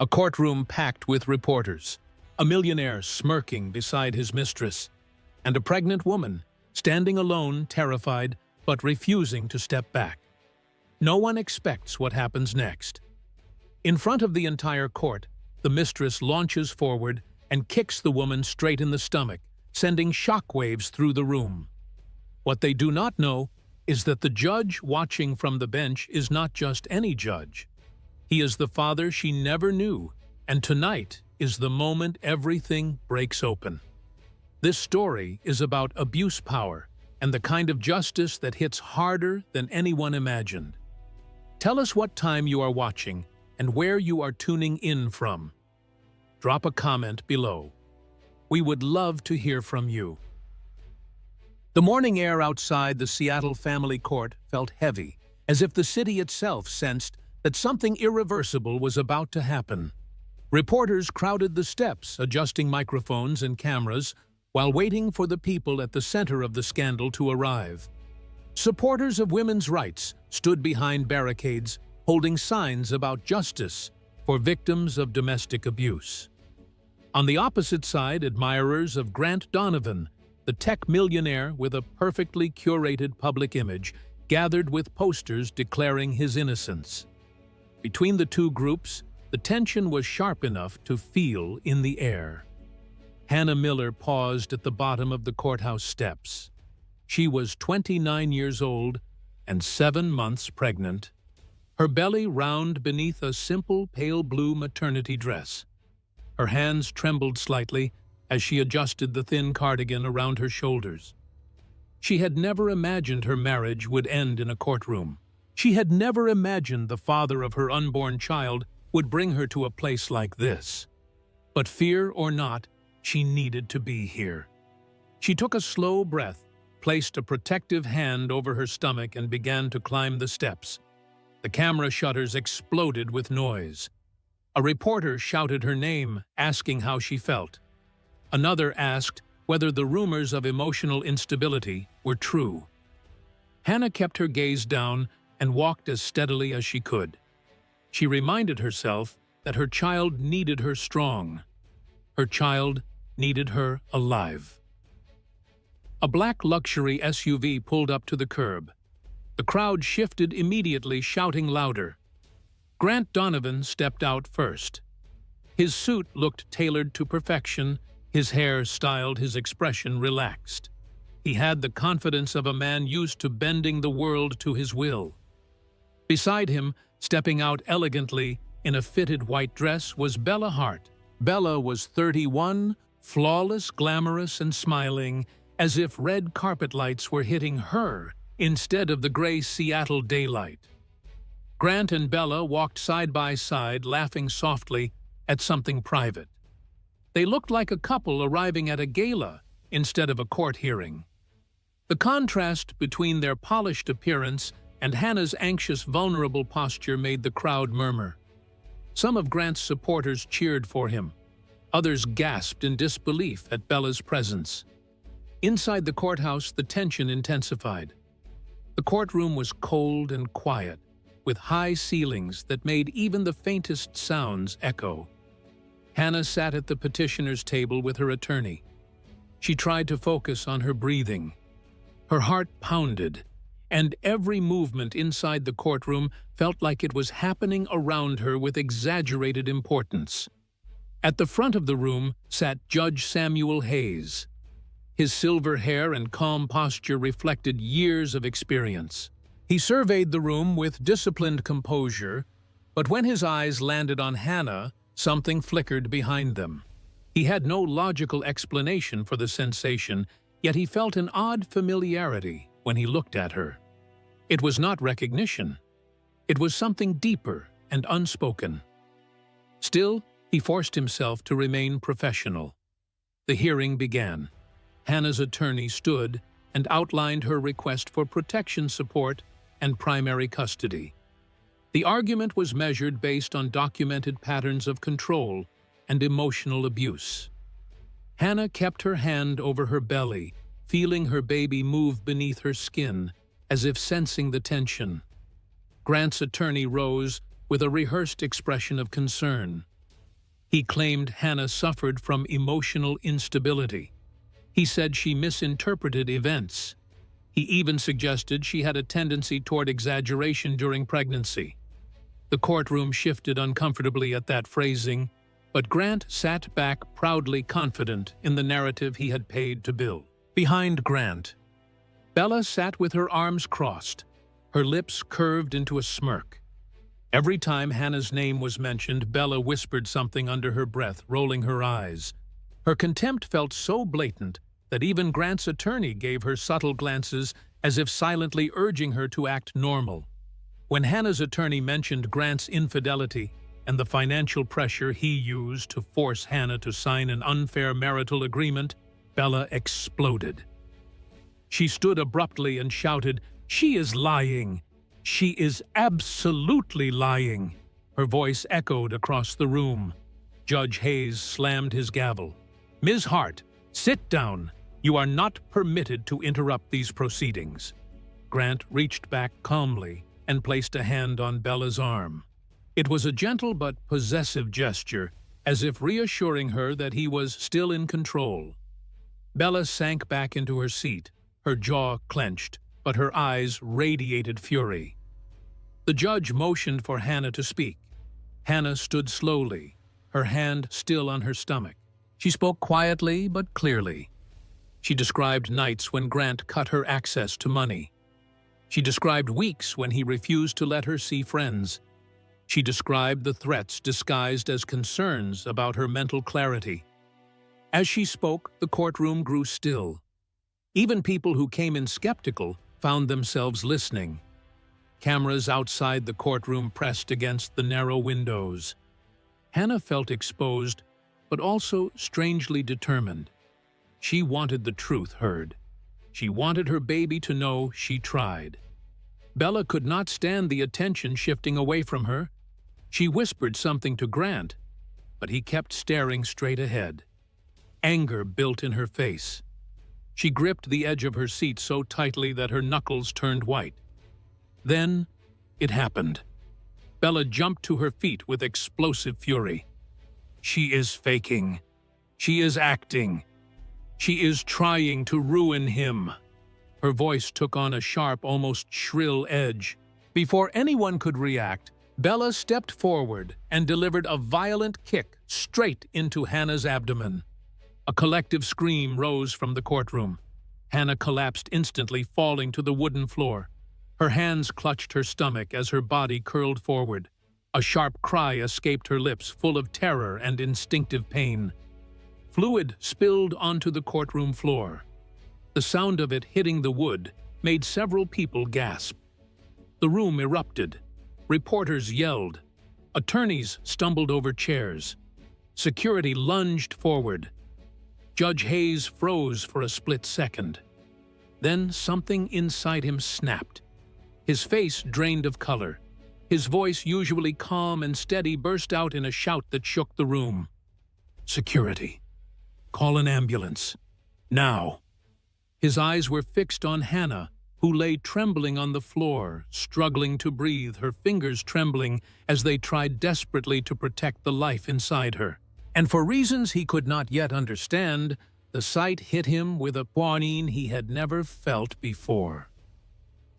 A courtroom packed with reporters, a millionaire smirking beside his mistress, and a pregnant woman standing alone, terrified, but refusing to step back. No one expects what happens next. In front of the entire court, the mistress launches forward and kicks the woman straight in the stomach, sending shockwaves through the room. What they do not know is that the judge watching from the bench is not just any judge. He is the father she never knew, and tonight is the moment everything breaks open. This story is about abuse power and the kind of justice that hits harder than anyone imagined. Tell us what time you are watching and where you are tuning in from. Drop a comment below. We would love to hear from you. The morning air outside the Seattle family court felt heavy, as if the city itself sensed that something irreversible was about to happen. Reporters crowded the steps, adjusting microphones and cameras, while waiting for the people at the center of the scandal to arrive. Supporters of women's rights stood behind barricades, holding signs about justice for victims of domestic abuse. On the opposite side, admirers of Grant Donovan, the tech millionaire with a perfectly curated public image, gathered with posters declaring his innocence. Between the two groups, the tension was sharp enough to feel in the air. Hannah Miller paused at the bottom of the courthouse steps. She was 29 years old and 7 months pregnant, her belly round beneath a simple pale blue maternity dress. Her hands trembled slightly as she adjusted the thin cardigan around her shoulders. She had never imagined her marriage would end in a courtroom. She had never imagined the father of her unborn child would bring her to a place like this. But fear or not, she needed to be here. She took a slow breath, placed a protective hand over her stomach, and began to climb the steps. The camera shutters exploded with noise. A reporter shouted her name, asking how she felt. Another asked whether the rumors of emotional instability were true. Hannah kept her gaze down and walked as steadily as she could. She reminded herself that her child needed her strong. Her child needed her alive. A black luxury SUV pulled up to the curb. The crowd shifted immediately, shouting louder. Grant Donovan stepped out first. His suit looked tailored to perfection, his hair styled, his expression relaxed. He had the confidence of a man used to bending the world to his will. Beside him, stepping out elegantly in a fitted white dress, was Bella Hart. Bella was 31, flawless, glamorous, and smiling, as if red carpet lights were hitting her instead of the gray Seattle daylight. Grant and Bella walked side by side, laughing softly at something private. They looked like a couple arriving at a gala instead of a court hearing. The contrast between their polished appearance and Hannah's anxious, vulnerable posture made the crowd murmur. Some of Grant's supporters cheered for him. Others gasped in disbelief at Bella's presence. Inside the courthouse, the tension intensified. The courtroom was cold and quiet, with high ceilings that made even the faintest sounds echo. Hannah sat at the petitioner's table with her attorney. She tried to focus on her breathing. Her heart pounded, and every movement inside the courtroom felt like it was happening around her with exaggerated importance. At the front of the room sat Judge Samuel Hayes. His silver hair and calm posture reflected years of experience. He surveyed the room with disciplined composure, but when his eyes landed on Hannah, something flickered behind them. He had no logical explanation for the sensation, yet he felt an odd familiarity when he looked at her. It was not recognition. It was something deeper and unspoken. Still, he forced himself to remain professional. The hearing began. Hannah's attorney stood and outlined her request for protection support and primary custody. The argument was measured based on documented patterns of control and emotional abuse. Hannah kept her hand over her belly, feeling her baby move beneath her skin, as if sensing the tension. Grant's attorney rose with a rehearsed expression of concern. He claimed Hannah suffered from emotional instability. He said she misinterpreted events. He even suggested she had a tendency toward exaggeration during pregnancy. The courtroom shifted uncomfortably at that phrasing, but Grant sat back proudly confident in the narrative he had paid to build. Behind Grant, Bella sat with her arms crossed, her lips curved into a smirk. Every time Hannah's name was mentioned, Bella whispered something under her breath, rolling her eyes. Her contempt felt so blatant that even Grant's attorney gave her subtle glances as if silently urging her to act normal. When Hannah's attorney mentioned Grant's infidelity and the financial pressure he used to force Hannah to sign an unfair marital agreement, Bella exploded. She stood abruptly and shouted, "She is lying! She is absolutely lying!" Her voice echoed across the room. Judge Hayes slammed his gavel. "Ms. Hart, sit down. You are not permitted to interrupt these proceedings." Grant reached back calmly and placed a hand on Bella's arm. It was a gentle but possessive gesture, as if reassuring her that he was still in control. Bella sank back into her seat, her jaw clenched, but her eyes radiated fury. The judge motioned for Hannah to speak. Hannah stood slowly, her hand still on her stomach. She spoke quietly but clearly. She described nights when Grant cut her access to money. She described weeks when he refused to let her see friends. She described the threats disguised as concerns about her mental clarity. As she spoke, the courtroom grew still. Even people who came in skeptical found themselves listening. Cameras outside the courtroom pressed against the narrow windows. Hannah felt exposed, but also strangely determined. She wanted the truth heard. She wanted her baby to know she tried. Bella could not stand the attention shifting away from her. She whispered something to Grant, but he kept staring straight ahead. Anger built in her face. She gripped the edge of her seat so tightly that her knuckles turned white. Then, it happened. Bella jumped to her feet with explosive fury. She is faking. She is acting. She is trying to ruin him. Her voice took on a sharp, almost shrill edge. Before anyone could react, Bella stepped forward and delivered a violent kick straight into Hannah's abdomen. A collective scream rose from the courtroom. Hannah collapsed instantly, falling to the wooden floor. Her hands clutched her stomach as her body curled forward. A sharp cry escaped her lips, full of terror and instinctive pain. Fluid spilled onto the courtroom floor. The sound of it hitting the wood made several people gasp. The room erupted. Reporters yelled. Attorneys stumbled over chairs. Security lunged forward. Judge Hayes froze for a split second. Then something inside him snapped. His face drained of color. His voice, usually calm and steady, burst out in a shout that shook the room. "Security! Call an ambulance. Now!" His eyes were fixed on Hannah, who lay trembling on the floor, struggling to breathe, her fingers trembling as they tried desperately to protect the life inside her. And for reasons he could not yet understand, the sight hit him with a poignard he had never felt before.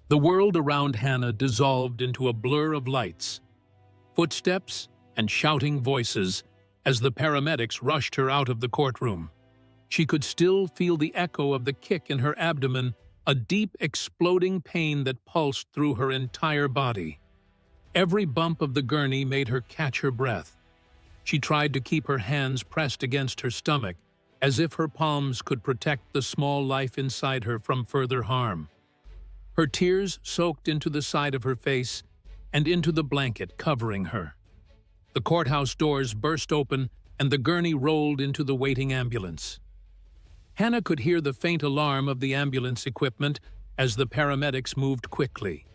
The world around Hannah dissolved into a blur of lights, footsteps, and shouting voices as the paramedics rushed her out of the courtroom. She could still feel the echo of the kick in her abdomen, a deep, exploding pain that pulsed through her entire body. Every bump of the gurney made her catch her breath. She tried to keep her hands pressed against her stomach, as if her palms could protect the small life inside her from further harm. Her tears soaked into the side of her face and into the blanket covering her. The courthouse doors burst open and the gurney rolled into the waiting ambulance. Hannah could hear the faint alarm of the ambulance equipment as the paramedics moved quickly.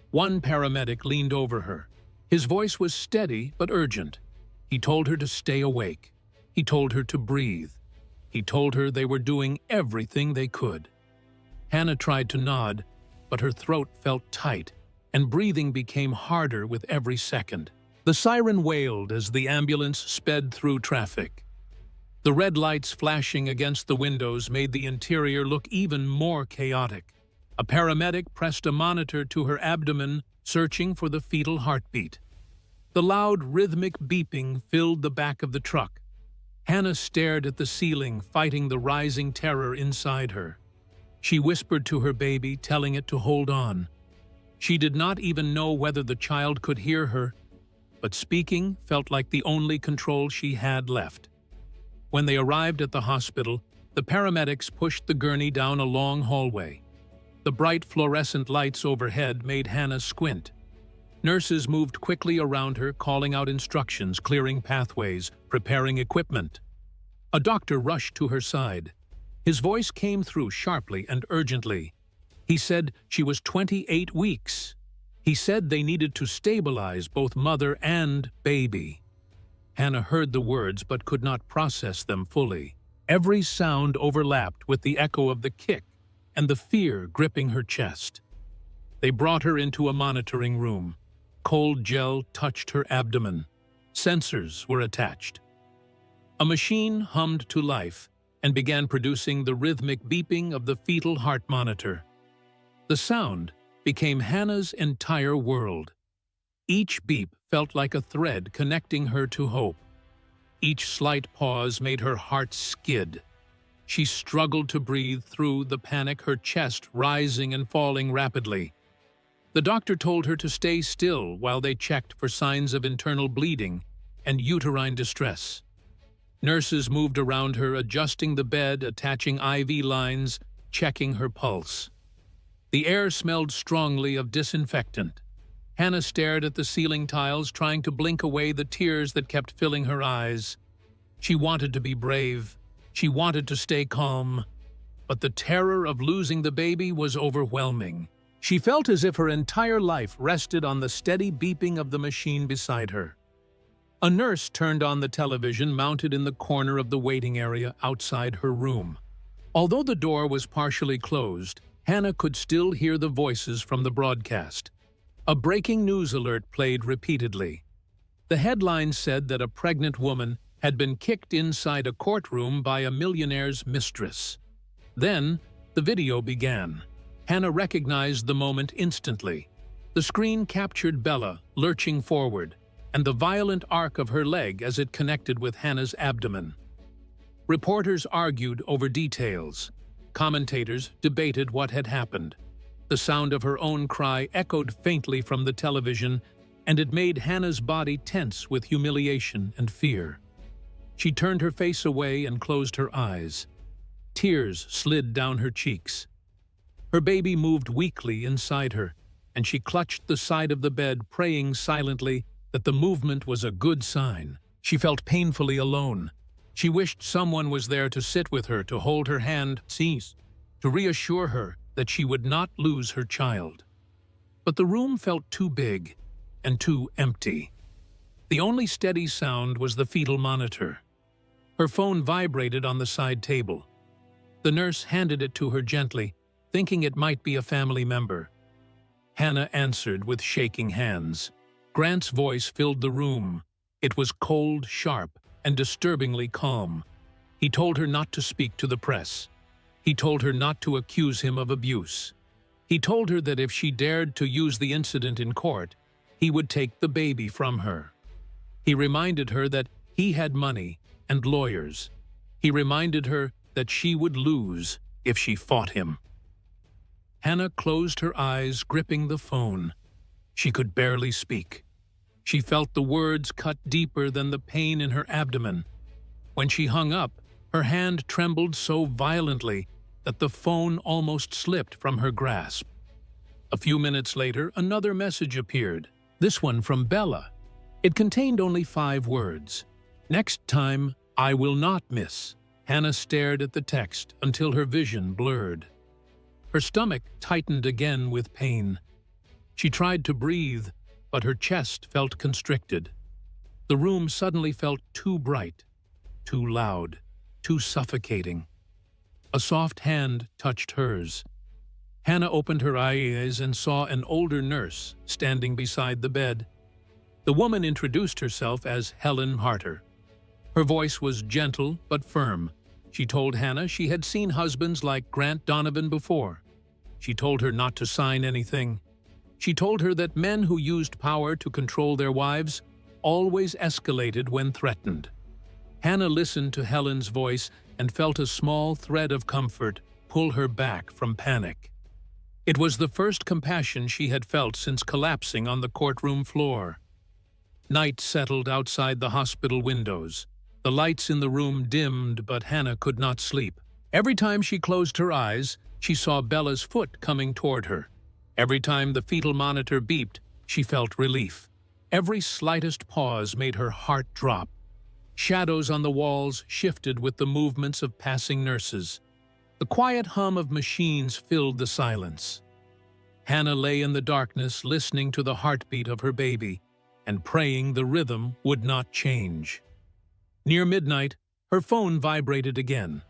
One paramedic leaned over her. His voice was steady but urgent. He told her to stay awake. He told her to breathe. He told her they were doing everything they could. Hannah tried to nod, but her throat felt tight, and breathing became harder with every second. The The siren wailed as the ambulance sped through traffic. The red lights flashing against the windows made the interior look even more chaotic. A paramedic pressed a monitor to her abdomen, searching for the fetal heartbeat. The loud, rhythmic beeping filled the back of the truck. Hannah stared at the ceiling, fighting the rising terror inside her. She whispered to her baby, telling it to hold on. She did not even know whether the child could hear her, but speaking felt like the only control she had left. When they arrived at the hospital, the paramedics pushed the gurney down a long hallway. The bright fluorescent lights overhead made Hannah squint. Nurses moved quickly around her, calling out instructions, clearing pathways, preparing equipment. A doctor rushed to her side. His voice came through sharply and urgently. He said she was 28 weeks. He said they needed to stabilize both mother and baby. Hannah heard the words but could not process them fully. Every sound overlapped with the echo of the kick and the fear gripping her chest. They brought her into a monitoring room. Cold gel touched her abdomen. Sensors were attached. A machine hummed to life and began producing the rhythmic beeping of the fetal heart monitor. The sound became Hannah's entire world. Each beep felt like a thread connecting her to hope. Each slight pause made her heart skid. She struggled to breathe through the panic, her chest rising and falling rapidly. The doctor told her to stay still while they checked for signs of internal bleeding and uterine distress. Nurses moved around her, adjusting the bed, attaching IV lines, checking her pulse. The air smelled strongly of disinfectant. Hannah stared at the ceiling tiles, trying to blink away the tears that kept filling her eyes. She wanted to be brave. She wanted to stay calm. But the terror of losing the baby was overwhelming. She felt as if her entire life rested on the steady beeping of the machine beside her. A nurse turned on the television mounted in the corner of the waiting area outside her room. Although the door was partially closed, Hannah could still hear the voices from the broadcast. A breaking news alert played repeatedly. The headline said that a pregnant woman had been kicked inside a courtroom by a millionaire's mistress. Then, the video began. Hannah recognized the moment instantly. The screen captured Bella lurching forward, and the violent arc of her leg as it connected with Hannah's abdomen. Reporters argued over details. Commentators debated what had happened. The sound of her own cry echoed faintly from the television, and it made Hannah's body tense with humiliation and fear. She turned her face away and closed her eyes. Tears slid down her cheeks. Her baby moved weakly inside her, and she clutched the side of the bed, praying silently that the movement was a good sign. She felt painfully alone. She wished someone was there to sit with her, to hold her hand, to reassure her that she would not lose her child. But the room felt too big and too empty. The only steady sound was the fetal monitor. Her phone vibrated on the side table. The nurse handed it to her gently, thinking it might be a family member. Hannah answered with shaking hands. Grant's voice filled the room. It was cold, sharp, and disturbingly calm. He told her not to speak to the press. He told her not to accuse him of abuse. He told her that if she dared to use the incident in court, he would take the baby from her. He reminded her that he had money and lawyers. He reminded her that she would lose if she fought him. Hannah closed her eyes, gripping the phone. She could barely speak. She felt the words cut deeper than the pain in her abdomen. When she hung up, her hand trembled so violently that the phone almost slipped from her grasp. A few minutes later, another message appeared, this one from Bella. It contained only 5 words. "Next time, I will not miss." Hannah stared at the text until her vision blurred. Her stomach tightened again with pain. She tried to breathe, but her chest felt constricted. The room suddenly felt too bright, too loud, too suffocating. A soft hand touched hers. Hannah opened her eyes and saw an older nurse standing beside the bed. The woman introduced herself as Helen Harter. Her voice was gentle but firm. She told Hannah she had seen husbands like Grant Donovan before. She told her not to sign anything. She told her that men who used power to control their wives always escalated when threatened. Hannah listened to Helen's voice and felt a small thread of comfort pull her back from panic. It was the first compassion she had felt since collapsing on the courtroom floor. Night settled outside the hospital windows. The lights in the room dimmed, but Hannah could not sleep. Every time she closed her eyes, she saw Bella's foot coming toward her. Every time the fetal monitor beeped, she felt relief. Every slightest pause made her heart drop. Shadows on the walls shifted with the movements of passing nurses. The quiet hum of machines filled the silence. Hannah lay in the darkness, listening to the heartbeat of her baby and praying the rhythm would not change. Near midnight, her phone vibrated again.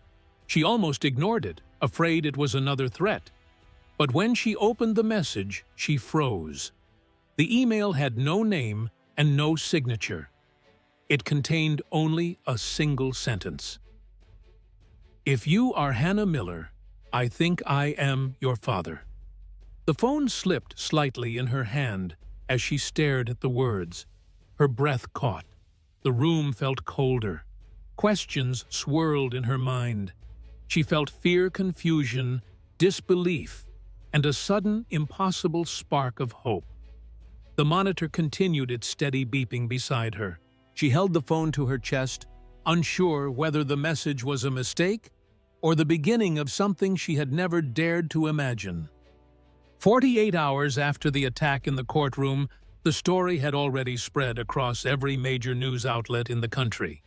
She almost ignored it, afraid it was another threat. But when she opened the message, she froze. The email had no name and no signature. It contained only a single sentence. "If you are Hannah Miller, I think I am your father." The phone slipped slightly in her hand as she stared at the words. Her breath caught. The room felt colder. Questions swirled in her mind. She felt fear, confusion, disbelief, and a sudden, impossible spark of hope. The monitor continued its steady beeping beside her. She held the phone to her chest, unsure whether the message was a mistake or the beginning of something she had never dared to imagine. 48 hours after the attack in the courtroom, the story had already spread across every major news outlet in the country.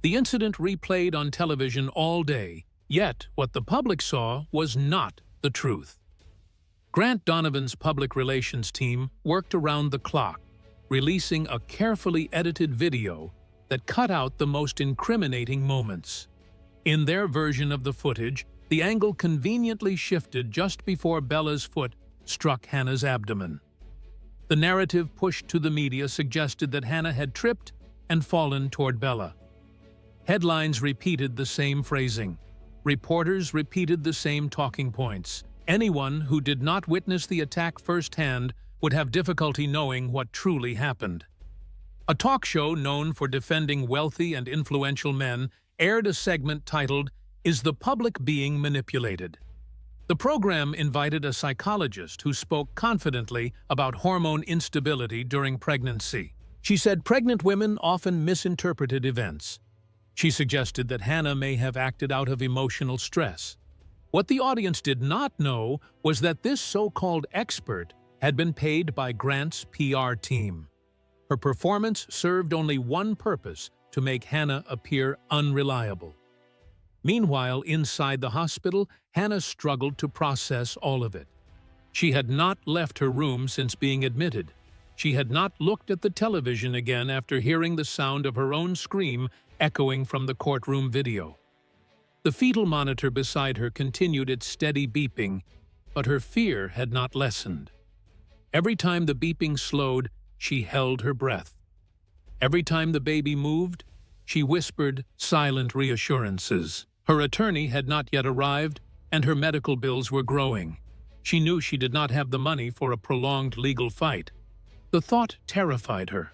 The incident replayed on television all day, yet what the public saw was not the truth. Grant Donovan's public relations team worked around the clock, releasing a carefully edited video that cut out the most incriminating moments. In their version of the footage, the angle conveniently shifted just before Bella's foot struck Hannah's abdomen. The narrative pushed to the media suggested that Hannah had tripped and fallen toward Bella. Headlines repeated the same phrasing. Reporters repeated the same talking points. Anyone who did not witness the attack firsthand would have difficulty knowing what truly happened. A talk show known for defending wealthy and influential men aired a segment titled, "Is the Public Being Manipulated?" The program invited a psychologist who spoke confidently about hormone instability during pregnancy. She said pregnant women often misinterpreted events. She suggested that Hannah may have acted out of emotional stress. What the audience did not know was that this so-called expert had been paid by Grant's PR team. Her performance served only one purpose: to make Hannah appear unreliable. Meanwhile, inside the hospital, Hannah struggled to process all of it. She had not left her room since being admitted. She had not looked at the television again after hearing the sound of her own scream echoing from the courtroom video. The fetal monitor beside her continued its steady beeping, but her fear had not lessened. Every time the beeping slowed, she held her breath. Every time the baby moved, she whispered silent reassurances. Her attorney had not yet arrived, and her medical bills were growing. She knew she did not have the money for a prolonged legal fight. The thought terrified her.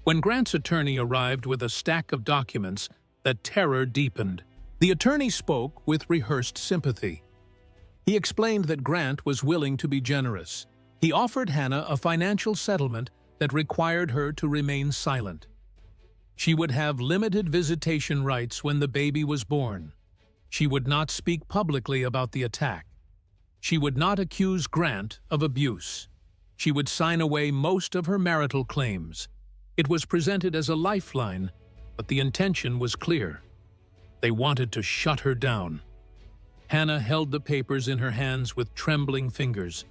When Grant's attorney arrived with a stack of documents, the terror deepened. The attorney spoke with rehearsed sympathy. He explained that Grant was willing to be generous. He offered Hannah a financial settlement that required her to remain silent. She would have limited visitation rights when the baby was born. She would not speak publicly about the attack. She would not accuse Grant of abuse. She would sign away most of her marital claims. It was presented as a lifeline, but the intention was clear. They wanted to shut her down. Hannah held the papers in her hands with trembling fingers.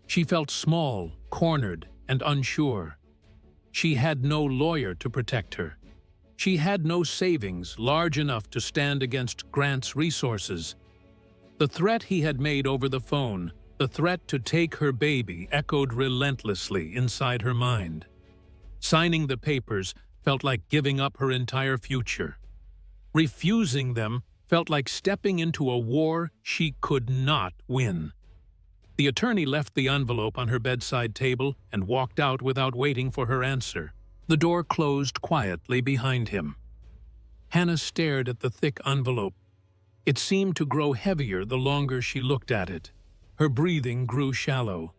She felt small, cornered, and unsure. She had no lawyer to protect her. She had no savings large enough to stand against Grant's resources. The threat he had made over the phone, the threat to take her baby, echoed relentlessly inside her mind. Signing the papers felt like giving up her entire future. Refusing them felt like stepping into a war she could not win. The attorney left the envelope on her bedside table and walked out without waiting for her answer. The door closed quietly behind him. Hannah stared at the thick envelope. It seemed to grow heavier the longer she looked at it. Her breathing grew shallow.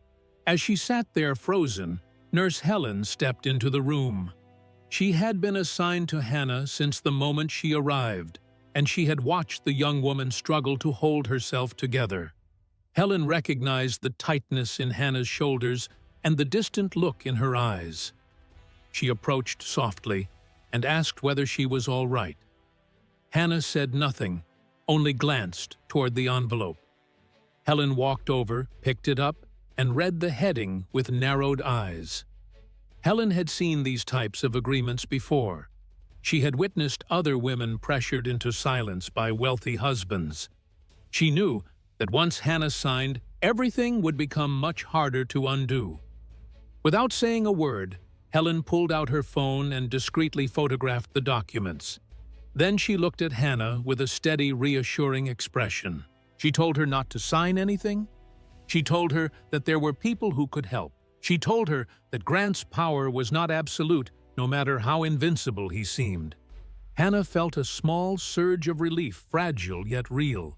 As she sat there frozen, Nurse Helen stepped into the room. She had been assigned to Hannah since the moment she arrived, and she had watched the young woman struggle to hold herself together. Helen recognized the tightness in Hannah's shoulders and the distant look in her eyes. She approached softly and asked whether she was all right. Hannah said nothing, only glanced toward the envelope. Helen walked over, picked it up, and read the heading with narrowed eyes. Helen had seen these types of agreements before. She had witnessed other women pressured into silence by wealthy husbands. She knew that once Hannah signed, everything would become much harder to undo. Without saying a word, Helen pulled out her phone and discreetly photographed the documents. Then she looked at Hannah with a steady, reassuring expression. She told her not to sign anything. She told her that there were people who could help. She told her that Grant's power was not absolute, no matter how invincible he seemed. Hannah felt a small surge of relief, fragile yet real.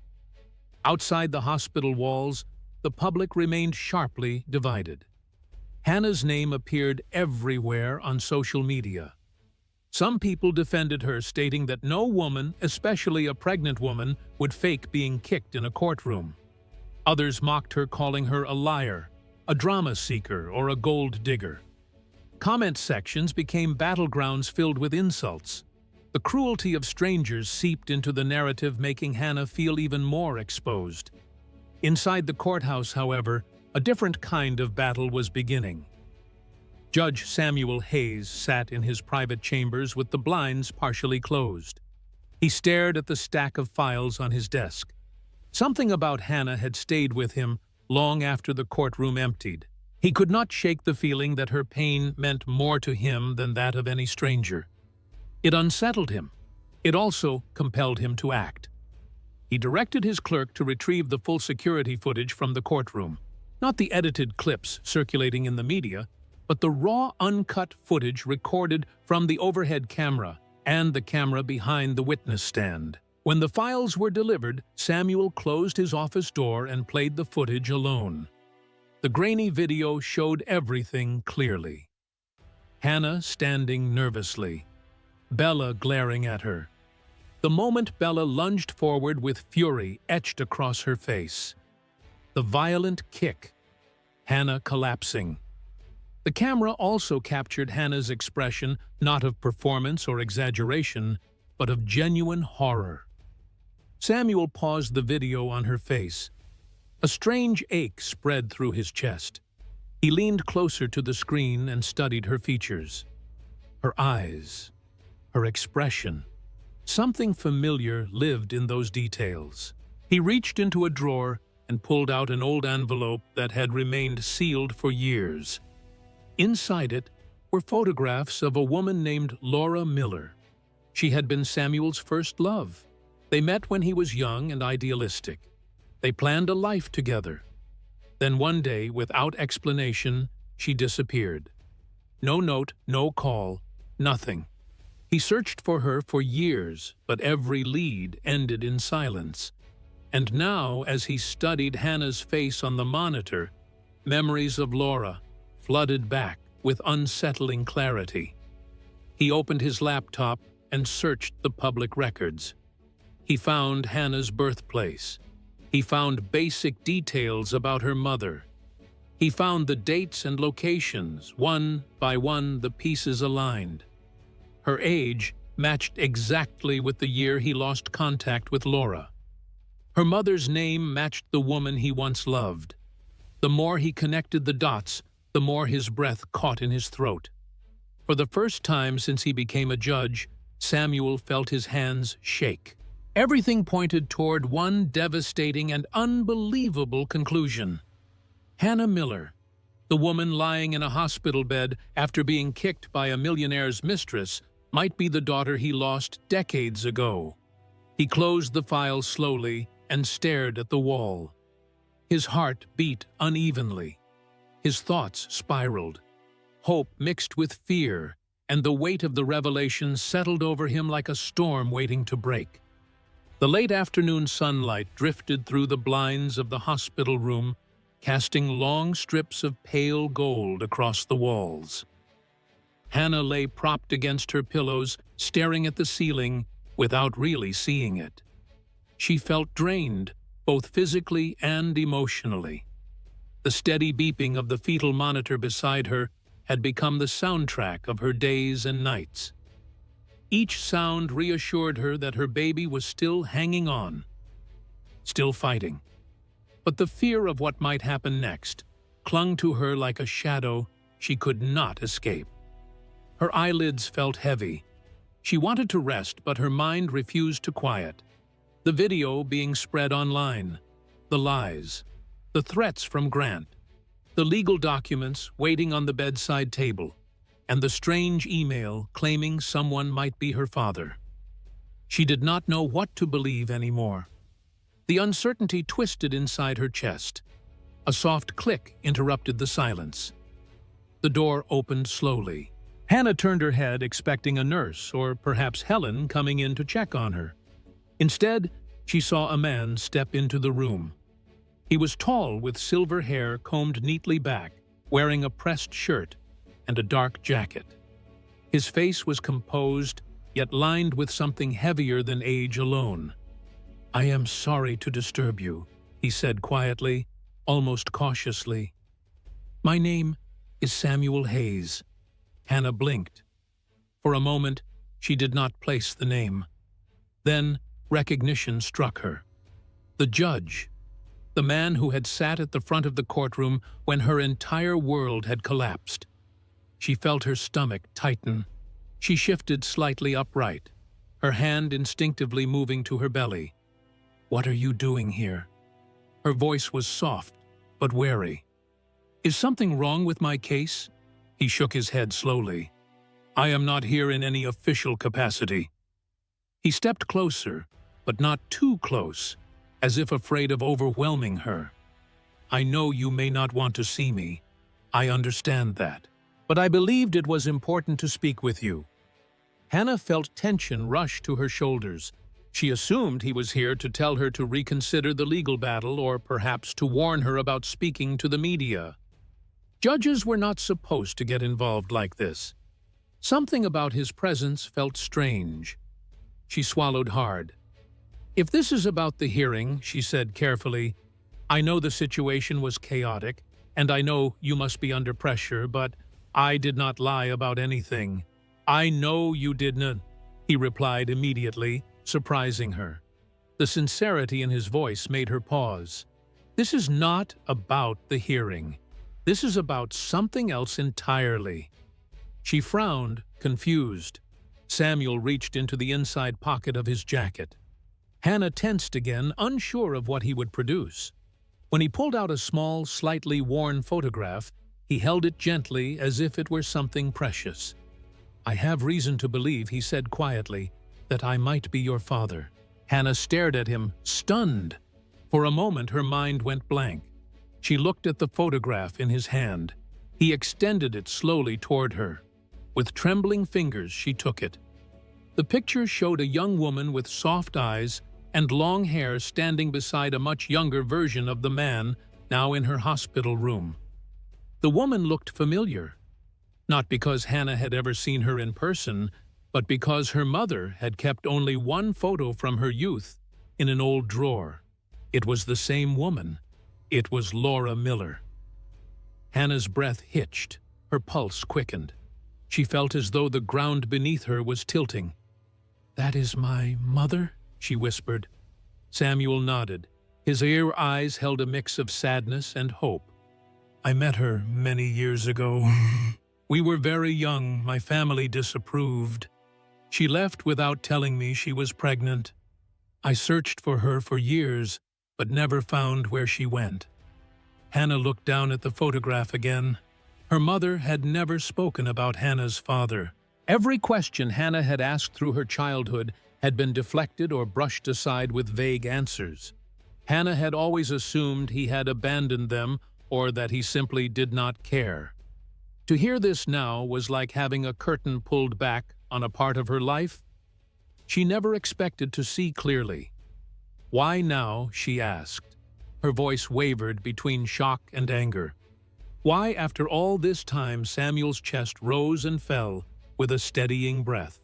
Outside the hospital walls, the public remained sharply divided. Hannah's name appeared everywhere on social media. Some people defended her, stating that no woman, especially a pregnant woman, would fake being kicked in a courtroom. Others mocked her, calling her a liar, a drama seeker, or a gold digger. Comment sections became battlegrounds filled with insults. The cruelty of strangers seeped into the narrative, making Hannah feel even more exposed. Inside the courthouse, however, a different kind of battle was beginning. Judge Samuel Hayes sat in his private chambers with the blinds partially closed. He stared at the stack of files on his desk. Something about Hannah had stayed with him long after the courtroom emptied. He could not shake the feeling that her pain meant more to him than that of any stranger. It unsettled him. It also compelled him to act. He directed his clerk to retrieve the full security footage from the courtroom. Not the edited clips circulating in the media, but the raw, uncut footage recorded from the overhead camera and the camera behind the witness stand. When the files were delivered, Samuel closed his office door and played the footage alone. The grainy video showed everything clearly. Hannah standing nervously, Bella glaring at her. The moment Bella lunged forward with fury etched across her face. The violent kick, Hannah collapsing. The camera also captured Hannah's expression, not of performance or exaggeration, but of genuine horror. Samuel paused the video on her face. A strange ache spread through his chest. He leaned closer to the screen and studied her features. Her eyes, her expression. Something familiar lived in those details. He reached into a drawer and pulled out an old envelope that had remained sealed for years. Inside it were photographs of a woman named Laura Miller. She had been Samuel's first love. They met when he was young and idealistic. They planned a life together. Then one day, without explanation, she disappeared. No note, no call, nothing. He searched for her for years, but every lead ended in silence. And now, as he studied Hannah's face on the monitor, memories of Laura flooded back with unsettling clarity. He opened his laptop and searched the public records. He found Hannah's birthplace. He found basic details about her mother. He found the dates and locations. One by one, the pieces aligned. Her age matched exactly with the year he lost contact with Laura. Her mother's name matched the woman he once loved. The more he connected the dots, the more his breath caught in his throat. For the first time since he became a judge, Samuel felt his hands shake. Everything pointed toward one devastating and unbelievable conclusion. Hannah Miller, The woman lying in a hospital bed after being kicked by a millionaire's mistress might be the daughter he lost decades ago. He closed the file slowly and stared at the wall. His heart beat unevenly. His thoughts spiraled. Hope mixed with fear, and the weight of the revelation settled over him like a storm waiting to break. The late afternoon sunlight drifted through the blinds of the hospital room, casting long strips of pale gold across the walls. Hannah lay propped against her pillows, staring at the ceiling without really seeing it. She felt drained, both physically and emotionally. The steady beeping of the fetal monitor beside her had become the soundtrack of her days and nights. Each sound reassured her that her baby was still hanging on, still fighting. But the fear of what might happen next clung to her like a shadow she could not escape. Her eyelids felt heavy. She wanted to rest, but her mind refused to quiet. The video being spread online, the lies, the threats from Grant, the legal documents waiting on the bedside table, and the strange email claiming someone might be her father. She did not know what to believe anymore. The uncertainty twisted inside her chest. A soft click interrupted the silence. The door opened slowly. Hannah turned her head, expecting a nurse or perhaps Helen coming in to check on her. Instead, she saw a man step into the room. He was tall, with silver hair combed neatly back, wearing a pressed shirt and a dark jacket. His face was composed, yet lined with something heavier than age alone. "I am sorry to disturb you," he said quietly, almost cautiously. "My name is Samuel Hayes." Hannah blinked. For a moment, she did not place the name. Then, recognition struck her. The judge, the man who had sat at the front of the courtroom when her entire world had collapsed. She felt her stomach tighten. She shifted slightly upright, her hand instinctively moving to her belly. "What are you doing here?" Her voice was soft, but wary. "Is something wrong with my case?" He shook his head slowly. "I am not here in any official capacity." He stepped closer, but not too close, as if afraid of overwhelming her. "I know you may not want to see me. I understand that. But I believed it was important to speak with you." Hannah felt tension rush to her shoulders. She assumed he was here to tell her to reconsider the legal battle or perhaps to warn her about speaking to the media. Judges were not supposed to get involved like this. Something about his presence felt strange. She swallowed hard. "If this is about the hearing," she said carefully, "I know the situation was chaotic, and I know you must be under pressure, but I did not lie about anything." "I know you didn't," he replied immediately, surprising her. The sincerity in his voice made her pause. "This is not about the hearing. This is about something else entirely." She frowned, confused. Samuel reached into the inside pocket of his jacket. Hannah tensed again, unsure of what he would produce. When he pulled out a small, slightly worn photograph, he held it gently as if it were something precious. "I have reason to believe," he said quietly, "that I might be your father." Hannah stared at him, stunned. For a moment her mind went blank. She looked at the photograph in his hand. He extended it slowly toward her. With trembling fingers she took it. The picture showed a young woman with soft eyes and long hair standing beside a much younger version of the man now in her hospital room. The woman looked familiar, not because Hannah had ever seen her in person, but because her mother had kept only one photo from her youth in an old drawer. It was the same woman. It was Laura Miller. Hannah's breath hitched, her pulse quickened. She felt as though the ground beneath her was tilting. "That is my mother?" she whispered. Samuel nodded. His ear eyes held a mix of sadness and hope. "I met her many years ago. We were very young. My family disapproved. She left without telling me she was pregnant. I searched for her for years, but never found where she went." Hannah looked down at the photograph again. Her mother had never spoken about Hannah's father. Every question Hannah had asked through her childhood had been deflected or brushed aside with vague answers. Hannah had always assumed he had abandoned them or that he simply did not care. To hear this now was like having a curtain pulled back on a part of her life she never expected to see clearly. "Why now?" she asked. Her voice wavered between shock and anger. Why, after all this time, Samuel's chest rose and fell with a steadying breath.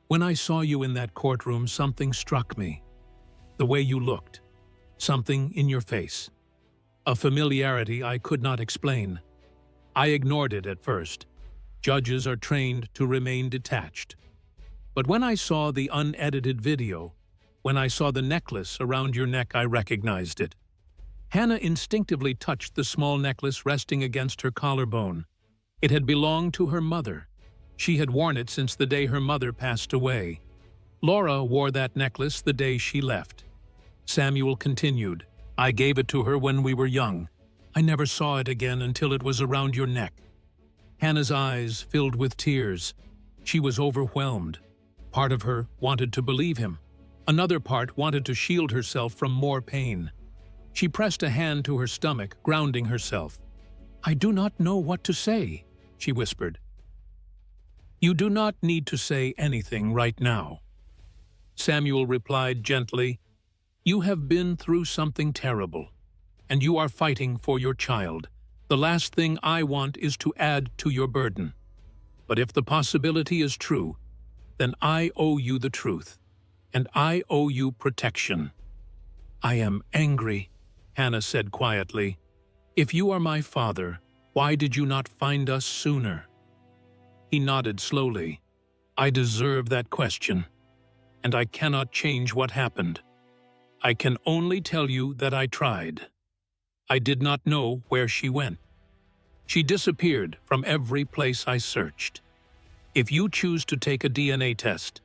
"When I saw you in that courtroom, something struck me. The way you looked. Something in your face. A familiarity I could not explain. I ignored it at first. Judges are trained to remain detached. But when I saw the unedited video, when I saw the necklace around your neck, I recognized it." Hannah instinctively touched the small necklace resting against her collarbone. It had belonged to her mother. She had worn it since the day her mother passed away. Laura wore that necklace the day she left. Samuel continued, "I gave it to her when we were young. I never saw it again until it was around your neck." Hannah's eyes filled with tears. She was overwhelmed. Part of her wanted to believe him. Another part wanted to shield herself from more pain. She pressed a hand to her stomach, grounding herself. "I do not know what to say," she whispered. "You do not need to say anything right now." Samuel replied gently, "You have been through something terrible, and you are fighting for your child. The last thing I want is to add to your burden. But if the possibility is true, then I owe you the truth, and I owe you protection." "I am angry," Hannah said quietly. "If you are my father, why did you not find us sooner?" He nodded slowly. "I deserve that question, and I cannot change what happened. I can only tell you that I tried. I did not know where she went. She disappeared from every place I searched. If you choose to take a DNA test,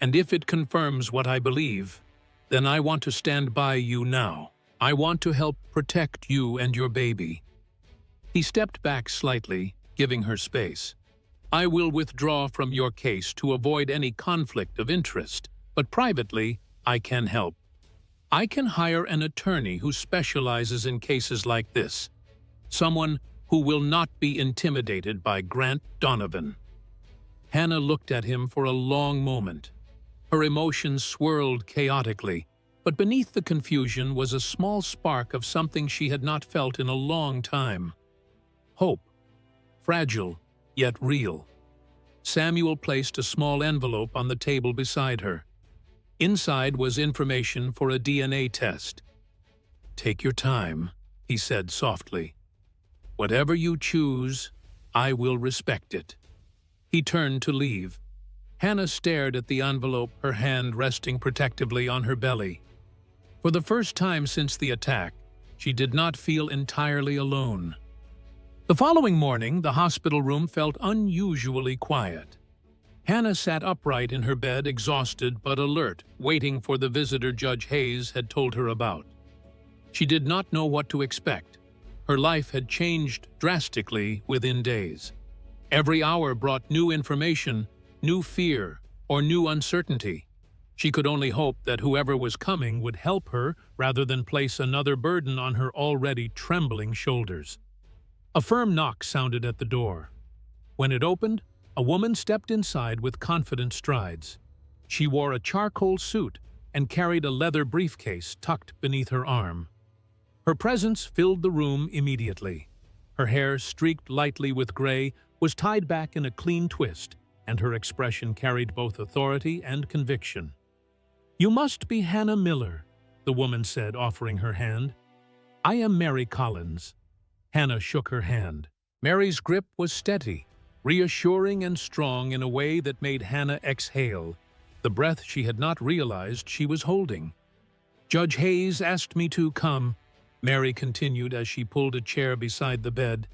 and if it confirms what I believe, then I want to stand by you now. I want to help protect you and your baby." He stepped back slightly, giving her space. "I will withdraw from your case to avoid any conflict of interest, but privately, I can help. I can hire an attorney who specializes in cases like this, someone who will not be intimidated by Grant Donovan." Hannah looked at him for a long moment. Her emotions swirled chaotically, but beneath the confusion was a small spark of something she had not felt in a long time. Hope. Fragile, yet real. Samuel placed a small envelope on the table beside her. Inside was information for a DNA test. "Take your time," he said softly. "Whatever you choose, I will respect it." He turned to leave. Hannah stared at the envelope, her hand resting protectively on her belly. For the first time since the attack, she did not feel entirely alone. The following morning, the hospital room felt unusually quiet. Hannah sat upright in her bed, exhausted but alert, waiting for the visitor Judge Hayes had told her about. She did not know what to expect. Her life had changed drastically within days. Every hour brought new information, new fear, or new uncertainty. She could only hope that whoever was coming would help her rather than place another burden on her already trembling shoulders. A firm knock sounded at the door. When it opened, a woman stepped inside with confident strides. She wore a charcoal suit and carried a leather briefcase tucked beneath her arm. Her presence filled the room immediately. Her hair, streaked lightly with gray, was tied back in a clean twist, and her expression carried both authority and conviction. "You must be Hannah Miller," the woman said, offering her hand. "I am Mary Collins." Hannah shook her hand. Mary's grip was steady, reassuring and strong in a way that made Hannah exhale, the breath she had not realized she was holding. "Judge Hayes asked me to come," Mary continued as she pulled a chair beside the bed.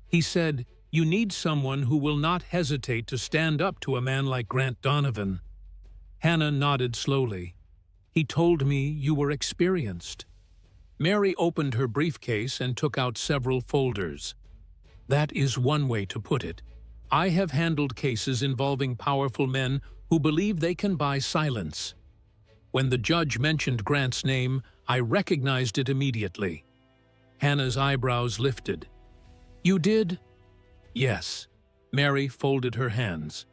"He said, you need someone who will not hesitate to stand up to a man like Grant Donovan." Hannah nodded slowly. "He told me you were experienced." Mary opened her briefcase and took out several folders. That is one way to put it. I have handled cases involving powerful men who believe they can buy silence. When the judge mentioned Grant's name, I recognized it immediately. Hannah's eyebrows lifted. You did? Yes. Mary folded her hands.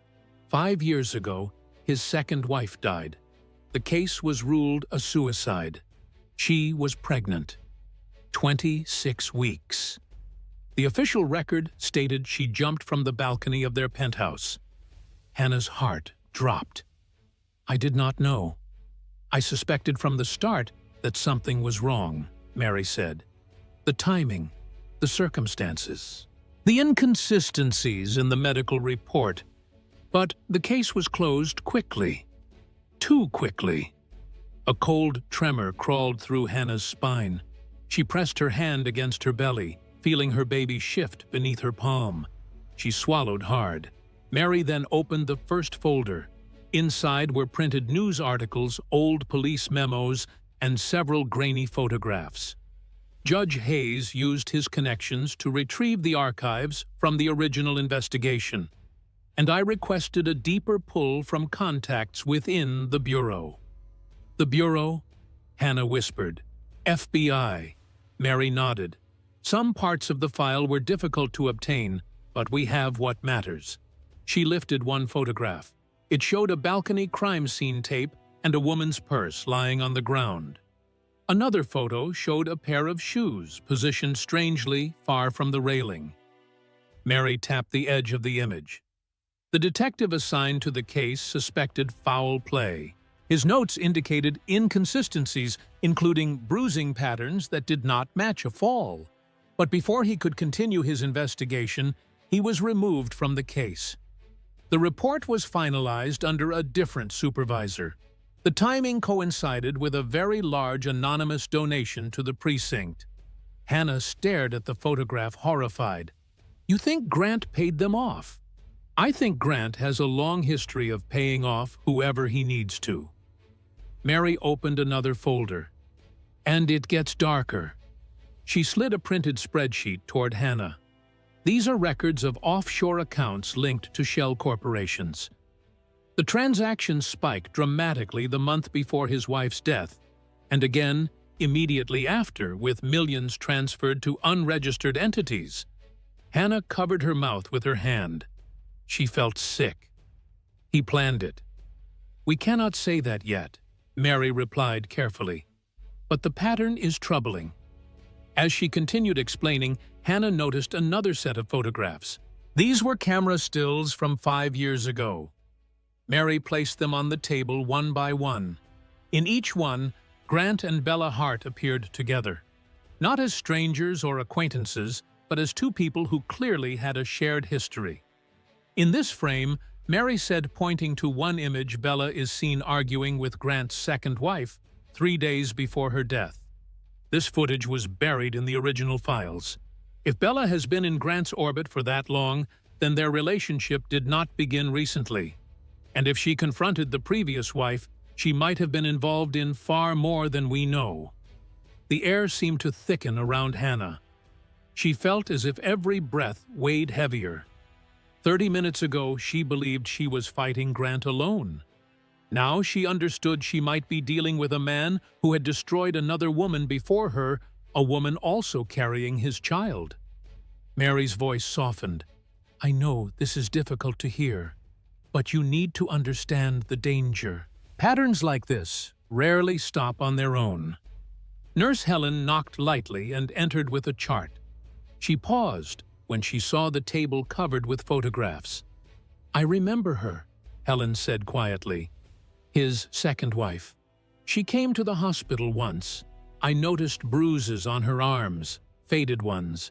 5 years ago, his second wife died. The case was ruled a suicide. She was pregnant. 26 weeks. The official record stated she jumped from the balcony of their penthouse. Hannah's heart dropped. I did not know. I suspected from the start that something was wrong, Mary said. The timing, the circumstances, the inconsistencies in the medical report. But the case was closed quickly. Too quickly. A cold tremor crawled through Hannah's spine. She pressed her hand against her belly, feeling her baby shift beneath her palm. She swallowed hard. Mary then opened the first folder. Inside were printed news articles, old police memos, and several grainy photographs. Judge Hayes used his connections to retrieve the archives from the original investigation, and I requested a deeper pull from contacts within the Bureau. The Bureau? Hannah whispered. FBI. Mary nodded. Some parts of the file were difficult to obtain, but we have what matters. She lifted one photograph. It showed a balcony crime scene tape and a woman's purse lying on the ground. Another photo showed a pair of shoes positioned strangely far from the railing. Mary tapped the edge of the image. The detective assigned to the case suspected foul play. His notes indicated inconsistencies, including bruising patterns that did not match a fall. But before he could continue his investigation, he was removed from the case. The report was finalized under a different supervisor. The timing coincided with a very large anonymous donation to the precinct. Hannah stared at the photograph, horrified. You think Grant paid them off? I think Grant has a long history of paying off whoever he needs to. Mary opened another folder. And it gets darker. She slid a printed spreadsheet toward Hannah. These are records of offshore accounts linked to shell corporations. The transactions spiked dramatically the month before his wife's death, and again immediately after, with millions transferred to unregistered entities. Hannah covered her mouth with her hand. She felt sick. He planned it. We cannot say that yet, Mary replied carefully. But the pattern is troubling. As she continued explaining, Hannah noticed another set of photographs. These were camera stills from 5 years ago. Mary placed them on the table one by one. In each one, Grant and Bella Hart appeared together. Not as strangers or acquaintances, but as two people who clearly had a shared history. In this frame, Mary said, pointing to one image, Bella is seen arguing with Grant's second wife 3 days before her death. This footage was buried in the original files. If Bella has been in Grant's orbit for that long, then their relationship did not begin recently. And if she confronted the previous wife, she might have been involved in far more than we know. The air seemed to thicken around Hannah. She felt as if every breath weighed heavier. 30 minutes ago, she believed she was fighting Grant alone. Now she understood she might be dealing with a man who had destroyed another woman before her, a woman also carrying his child. Mary's voice softened. I know this is difficult to hear, but you need to understand the danger. Patterns like this rarely stop on their own. Nurse Helen knocked lightly and entered with a chart. She paused when she saw the table covered with photographs. I remember her, Helen said quietly. His second wife. She came to the hospital once. I noticed bruises on her arms, faded ones.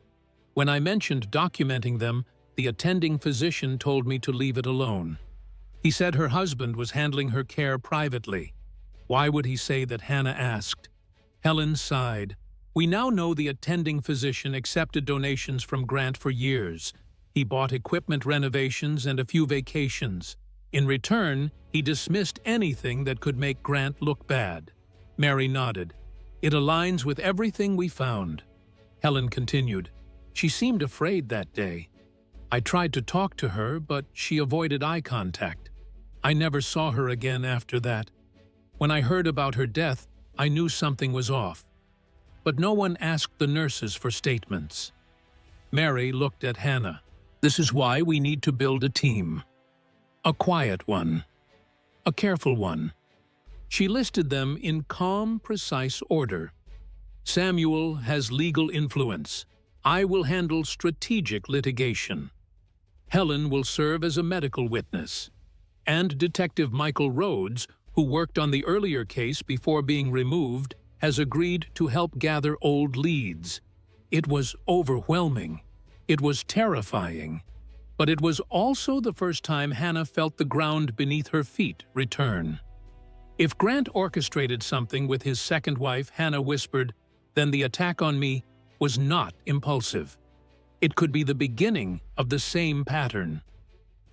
When I mentioned documenting them, the attending physician told me to leave it alone. He said her husband was handling her care privately. Why would he say that, Hannah asked. Helen sighed. We now know the attending physician accepted donations from Grant for years. He bought equipment renovations and a few vacations. In return, he dismissed anything that could make Grant look bad. Mary nodded. It aligns with everything we found." Helen continued. "She seemed afraid that day. I tried to talk to her, but she avoided eye contact. I never saw her again after that. When I heard about her death, I knew something was off. But no one asked the nurses for statements." Mary looked at Hannah. "This is why we need to build a team. A quiet one. A careful one." She listed them in calm, precise order. "Samuel has legal influence. I will handle strategic litigation. Helen will serve as a medical witness. And Detective Michael Rhodes, who worked on the earlier case before being removed, has agreed to help gather old leads." It was overwhelming. It was terrifying. But it was also the first time Hannah felt the ground beneath her feet return. If Grant orchestrated something with his second wife, Hannah whispered, then the attack on me was not impulsive. It could be the beginning of the same pattern.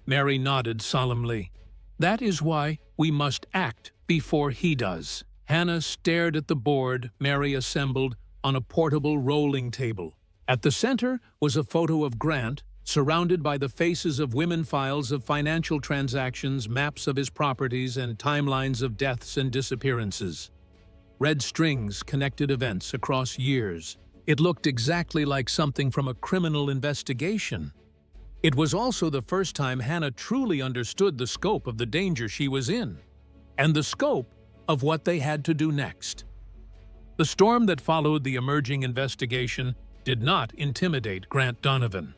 Mary nodded solemnly. "That is why we must act before he does." Hannah stared at the board Mary assembled on a portable rolling table. At the center was a photo of Grant, surrounded by the faces of women, files of financial transactions, maps of his properties, and timelines of deaths and disappearances. Red strings connected events across years. It looked exactly like something from a criminal investigation. It was also the first time Hannah truly understood the scope of the danger she was in, and the scope of what they had to do next. The storm that followed the emerging investigation did not intimidate Grant Donovan.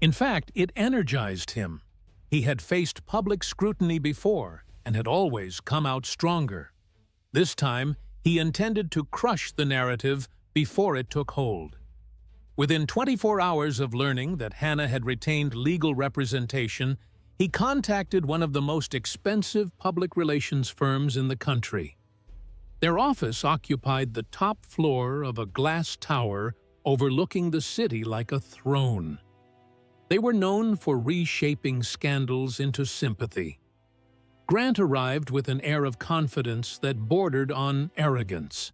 In fact, it energized him. He had faced public scrutiny before and had always come out stronger. This time, he intended to crush the narrative before it took hold. Within 24 hours of learning that Hannah had retained legal representation, he contacted one of the most expensive public relations firms in the country. Their office occupied the top floor of a glass tower overlooking the city like a throne. They were known for reshaping scandals into sympathy. Grant arrived with an air of confidence that bordered on arrogance.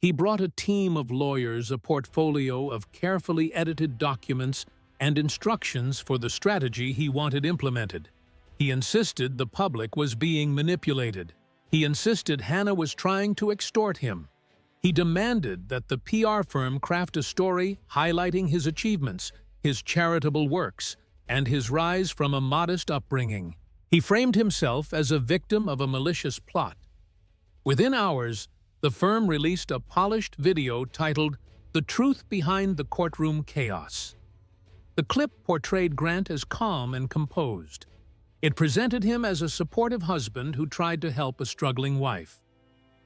He brought a team of lawyers, a portfolio of carefully edited documents, and instructions for the strategy he wanted implemented. He insisted the public was being manipulated. He insisted Hannah was trying to extort him. He demanded that the PR firm craft a story highlighting his achievements, his charitable works, and his rise from a modest upbringing. He framed himself as a victim of a malicious plot. Within hours, the firm released a polished video titled "The Truth Behind the Courtroom Chaos." The clip portrayed Grant as calm and composed. It presented him as a supportive husband who tried to help a struggling wife.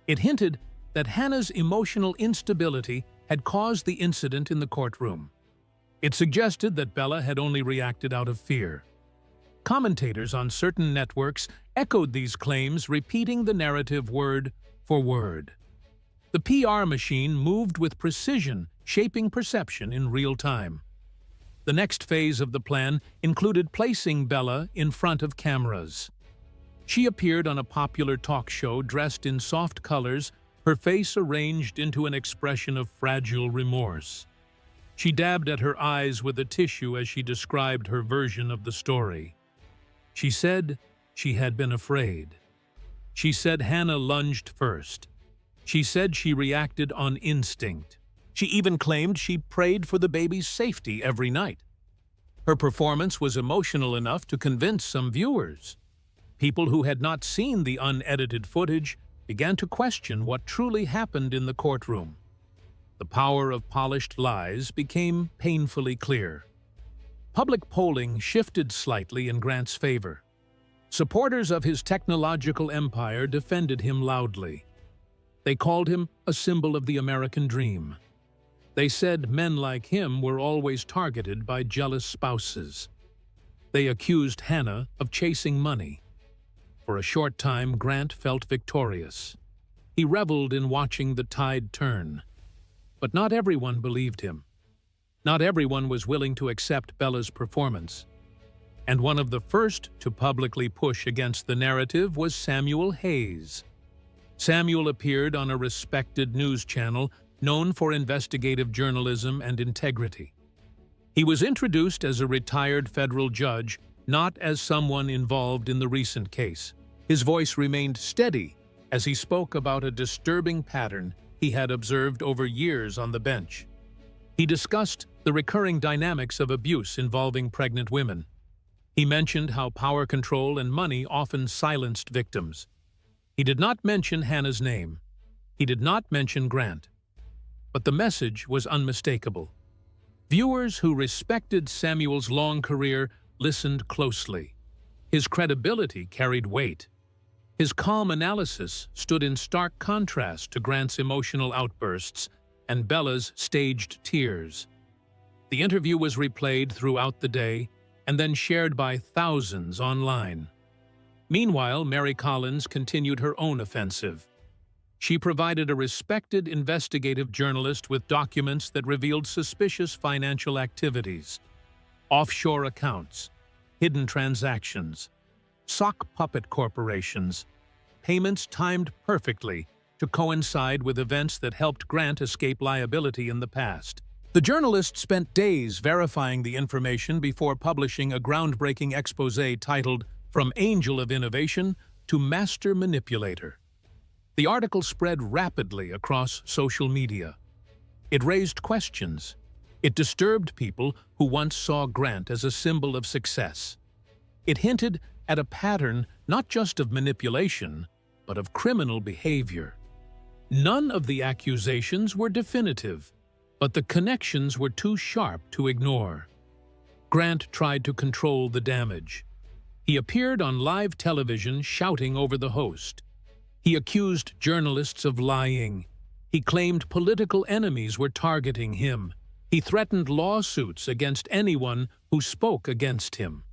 It hinted that Hannah's emotional instability had caused the incident in the courtroom. It suggested that Bella had only reacted out of fear. Commentators on certain networks echoed these claims, repeating the narrative word for word. The PR machine moved with precision, shaping perception in real time. The next phase of the plan included placing Bella in front of cameras. She appeared on a popular talk show dressed in soft colors, her face arranged into an expression of fragile remorse. She dabbed at her eyes with a tissue as she described her version of the story. She said she had been afraid. She said Hannah lunged first. She said she reacted on instinct. She even claimed she prayed for the baby's safety every night. Her performance was emotional enough to convince some viewers. People who had not seen the unedited footage began to question what truly happened in the courtroom. The power of polished lies became painfully clear. Public polling shifted slightly in Grant's favor. Supporters of his technological empire defended him loudly. They called him a symbol of the American dream. They said men like him were always targeted by jealous spouses. They accused Hannah of chasing money. For a short time, Grant felt victorious. He reveled in watching the tide turn. But not everyone believed him. Not everyone was willing to accept Bella's performance. And one of the first to publicly push against the narrative was Samuel Hayes. Samuel appeared on a respected news channel known for investigative journalism and integrity. He was introduced as a retired federal judge, not as someone involved in the recent case. His voice remained steady as he spoke about a disturbing pattern he had observed over years on the bench. He discussed the recurring dynamics of abuse involving pregnant women. He mentioned how power control and money often silenced victims. He did not mention Hannah's name. He did not mention Grant. But the message was unmistakable. Viewers who respected Samuel's long career listened closely. His credibility carried weight. His calm analysis stood in stark contrast to Grant's emotional outbursts and Bella's staged tears. The interview was replayed throughout the day and then shared by thousands online. Meanwhile, Mary Collins continued her own offensive. She provided a respected investigative journalist with documents that revealed suspicious financial activities, offshore accounts, hidden transactions, sock puppet corporations, payments timed perfectly to coincide with events that helped Grant escape liability in the past. The journalist spent days verifying the information before publishing a groundbreaking exposé titled "From Angel of Innovation to Master Manipulator." The article spread rapidly across social media. It raised questions. It disturbed people who once saw Grant as a symbol of success. It hinted at a pattern not just of manipulation, but of criminal behavior. None of the accusations were definitive, but the connections were too sharp to ignore. Grant tried to control the damage. He appeared on live television shouting over the host. He accused journalists of lying. He claimed political enemies were targeting him. He threatened lawsuits against anyone who spoke against him.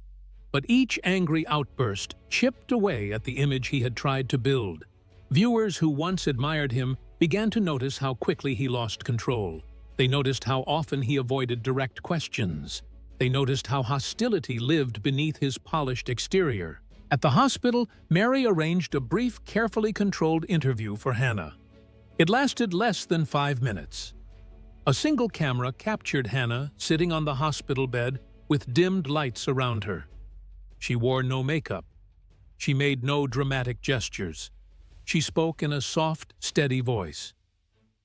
But each angry outburst chipped away at the image he had tried to build. Viewers who once admired him began to notice how quickly he lost control. They noticed how often he avoided direct questions. They noticed how hostility lived beneath his polished exterior. At the hospital, Mary arranged a brief, carefully controlled interview for Hannah. It lasted less than 5 minutes. A single camera captured Hannah sitting on the hospital bed with dimmed lights around her. She wore no makeup. She made no dramatic gestures. She spoke in a soft, steady voice.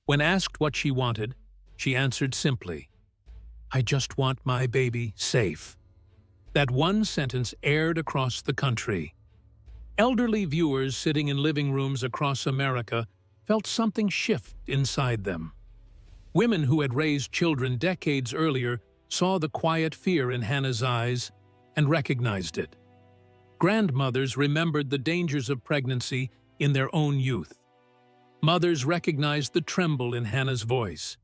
When asked what she wanted, she answered simply, "I just want my baby safe." That one sentence aired across the country. Elderly viewers sitting in living rooms across America felt something shift inside them. Women who had raised children decades earlier saw the quiet fear in Hannah's eyes and recognized it. Grandmothers remembered the dangers of pregnancy in their own youth. Mothers recognized the tremble in Hannah's voice.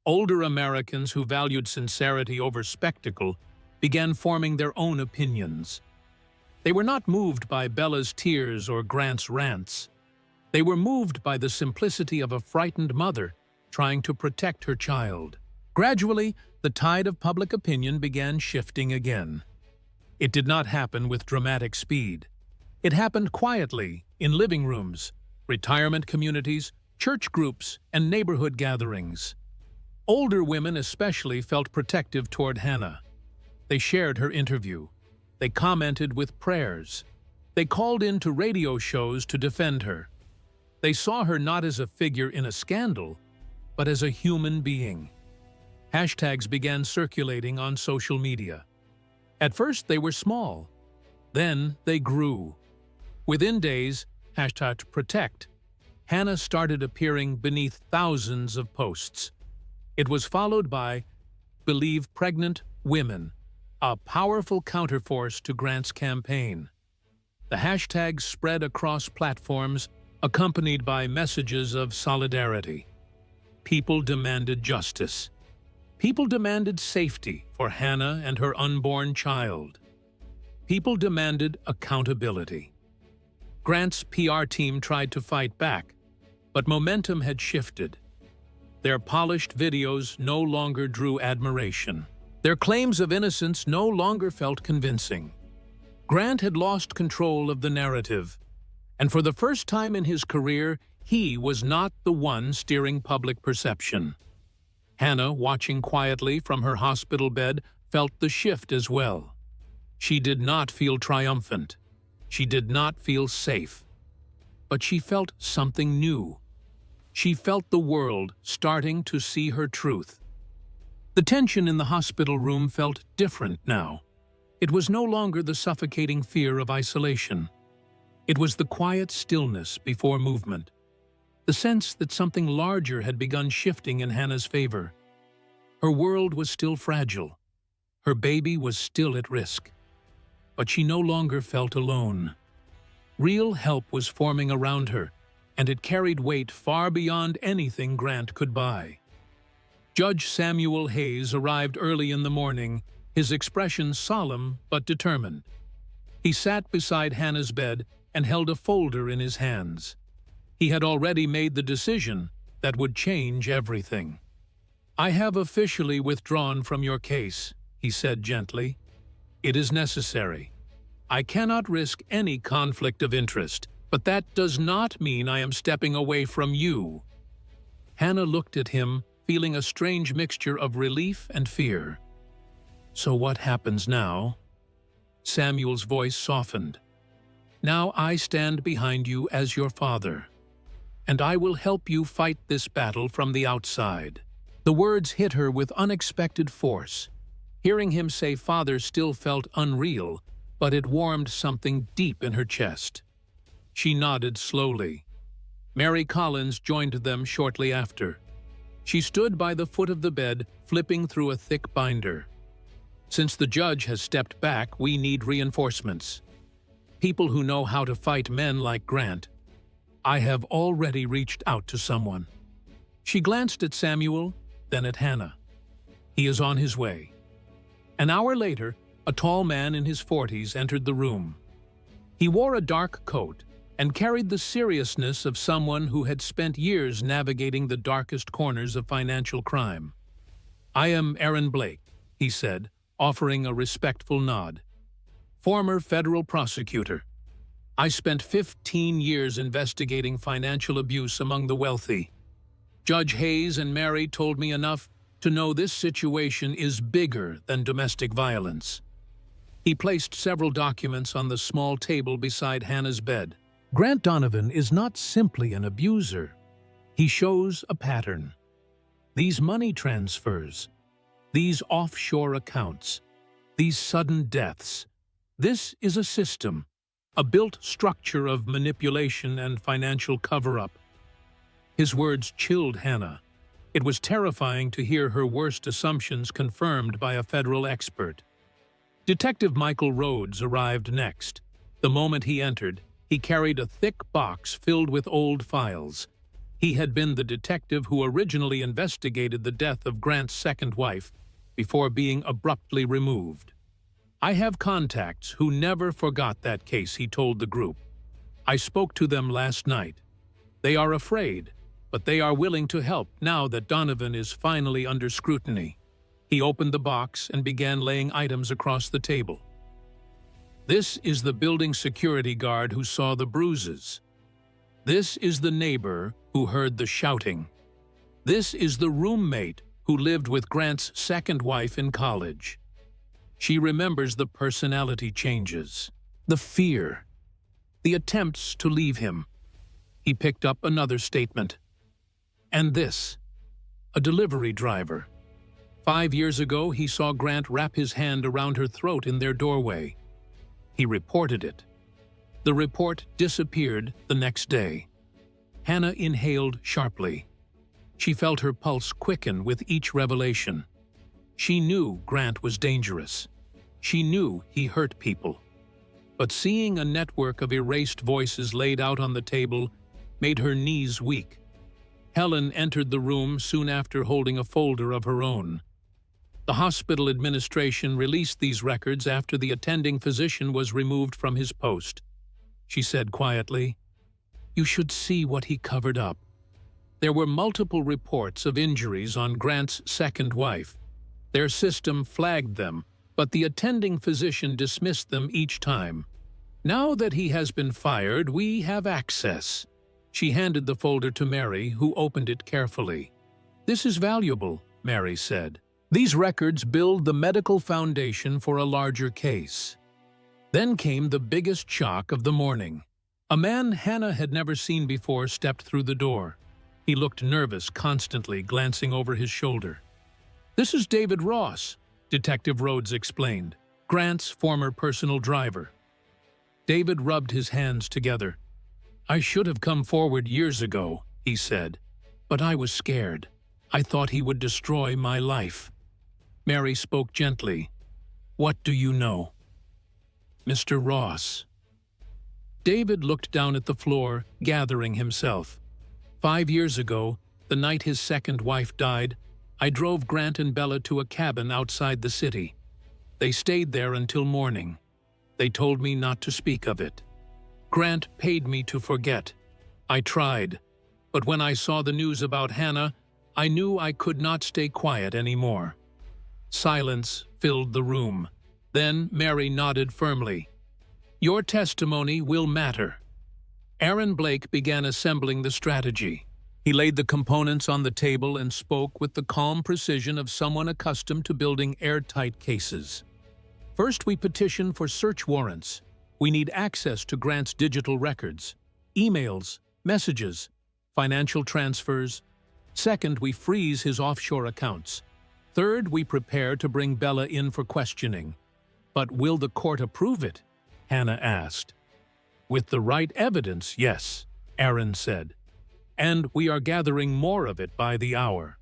Older Americans who valued sincerity over spectacle began forming their own opinions. They were not moved by Bella's tears or Grant's rants. They were moved by the simplicity of a frightened mother trying to protect her child. Gradually, the tide of public opinion began shifting again. It did not happen with dramatic speed. It happened quietly in living rooms, retirement communities, church groups, and neighborhood gatherings. Older women especially felt protective toward Hannah. They shared her interview. They commented with prayers. They called in to radio shows to defend her. They saw her not as a figure in a scandal, but as a human being. Hashtags began circulating on social media. At first, they were small. Then they grew. Within days, #Protect, Hannah started appearing beneath thousands of posts. It was followed by Believe Pregnant Women, a powerful counterforce to Grant's campaign. The hashtag spread across platforms, accompanied by messages of solidarity. People demanded justice. People demanded safety for Hannah and her unborn child. People demanded accountability. Grant's PR team tried to fight back, but momentum had shifted. Their polished videos no longer drew admiration. Their claims of innocence no longer felt convincing. Grant had lost control of the narrative, And for the first time in his career, he was not the one steering public perception. Hannah, watching quietly from her hospital bed, felt the shift as well. She did not feel triumphant. She did not feel safe. But she felt something new. She felt the world starting to see her truth. The tension in the hospital room felt different now. It was no longer the suffocating fear of isolation. It was the quiet stillness before movement. The sense that something larger had begun shifting in Hannah's favor. Her world was still fragile. Her baby was still at risk. But she no longer felt alone. Real help was forming around her, and it carried weight far beyond anything Grant could buy. Judge Samuel Hayes arrived early in the morning, his expression solemn but determined. He sat beside Hannah's bed and held a folder in his hands. He had already made the decision that would change everything. "I have officially withdrawn from your case," he said gently. "It is necessary. I cannot risk any conflict of interest, but that does not mean I am stepping away from you." Hannah looked at him, feeling a strange mixture of relief and fear. "So what happens now?" Samuel's voice softened. "Now I stand behind you as your father, and I will help you fight this battle from the outside." The words hit her with unexpected force. Hearing him say father still felt unreal, but it warmed something deep in her chest. She nodded slowly. Mary Collins joined them shortly after. She stood by the foot of the bed, flipping through a thick binder. "Since the judge has stepped back, we need reinforcements. People who know how to fight men like Grant. I have already reached out to someone." She glanced at Samuel, then at Hannah. "He is on his way." An hour later, a tall man in his 40s entered the room. He wore a dark coat and carried the seriousness of someone who had spent years navigating the darkest corners of financial crime. "I am Aaron Blake," he said, offering a respectful nod. "Former federal prosecutor. I spent 15 years investigating financial abuse among the wealthy. Judge Hayes and Mary told me enough to know this situation is bigger than domestic violence." He placed several documents on the small table beside Hannah's bed. "Grant Donovan is not simply an abuser. He shows a pattern. These money transfers, these offshore accounts, these sudden deaths. This is a system, a built structure of manipulation and financial cover-up." His words chilled Hannah. It was terrifying to hear her worst assumptions confirmed by a federal expert. Detective Michael Rhodes arrived next. The moment he entered, he carried a thick box filled with old files. He had been the detective who originally investigated the death of Grant's second wife before being abruptly removed. "I have contacts who never forgot that case," he told the group. "I spoke to them last night. They are afraid, but they are willing to help now that Donovan is finally under scrutiny." He opened the box and began laying items across the table. "This is the building security guard who saw the bruises. This is the neighbor who heard the shouting. This is the roommate who lived with Grant's second wife in college. She remembers the personality changes, the fear, the attempts to leave him." He picked up another statement. "And this, a delivery driver. 5 years ago, he saw Grant wrap his hand around her throat in their doorway. He reported it. The report disappeared the next day." Hannah inhaled sharply. She felt her pulse quicken with each revelation. She knew Grant was dangerous. She knew he hurt people. But seeing a network of erased voices laid out on the table made her knees weak. Helen entered the room soon after, holding a folder of her own. The hospital administration released these records after the attending physician was removed from his post. She said quietly, "You should see what he covered up." There were multiple reports of injuries on Grant's second wife. Their system flagged them, but the attending physician dismissed them each time. Now that he has been fired, we have access. She handed the folder to Mary, who opened it carefully. This is valuable, Mary said. These records build the medical foundation for a larger case. Then came the biggest shock of the morning. A man Hannah had never seen before stepped through the door. He looked nervous, constantly glancing over his shoulder. This is David Ross, Detective Rhodes explained, Grant's former personal driver. David rubbed his hands together. I should have come forward years ago, he said, but I was scared. I thought he would destroy my life. Mary spoke gently. What do you know? Mr. Ross. David looked down at the floor, gathering himself. 5 years ago, the night his second wife died, I drove Grant and Bella to a cabin outside the city. They stayed there until morning. They told me not to speak of it. Grant paid me to forget. I tried, but when I saw the news about Hannah, I knew I could not stay quiet anymore. Silence filled the room. Then Mary nodded firmly. Your testimony will matter. Aaron Blake began assembling the strategy. He laid the components on the table and spoke with the calm precision of someone accustomed to building airtight cases. First, we petition for search warrants. We need access to Grant's digital records, emails, messages, financial transfers. Second, we freeze his offshore accounts. Third, we prepare to bring Bella in for questioning. But will the court approve it? Hannah asked. With the right evidence, yes, Aaron said. And we are gathering more of it by the hour.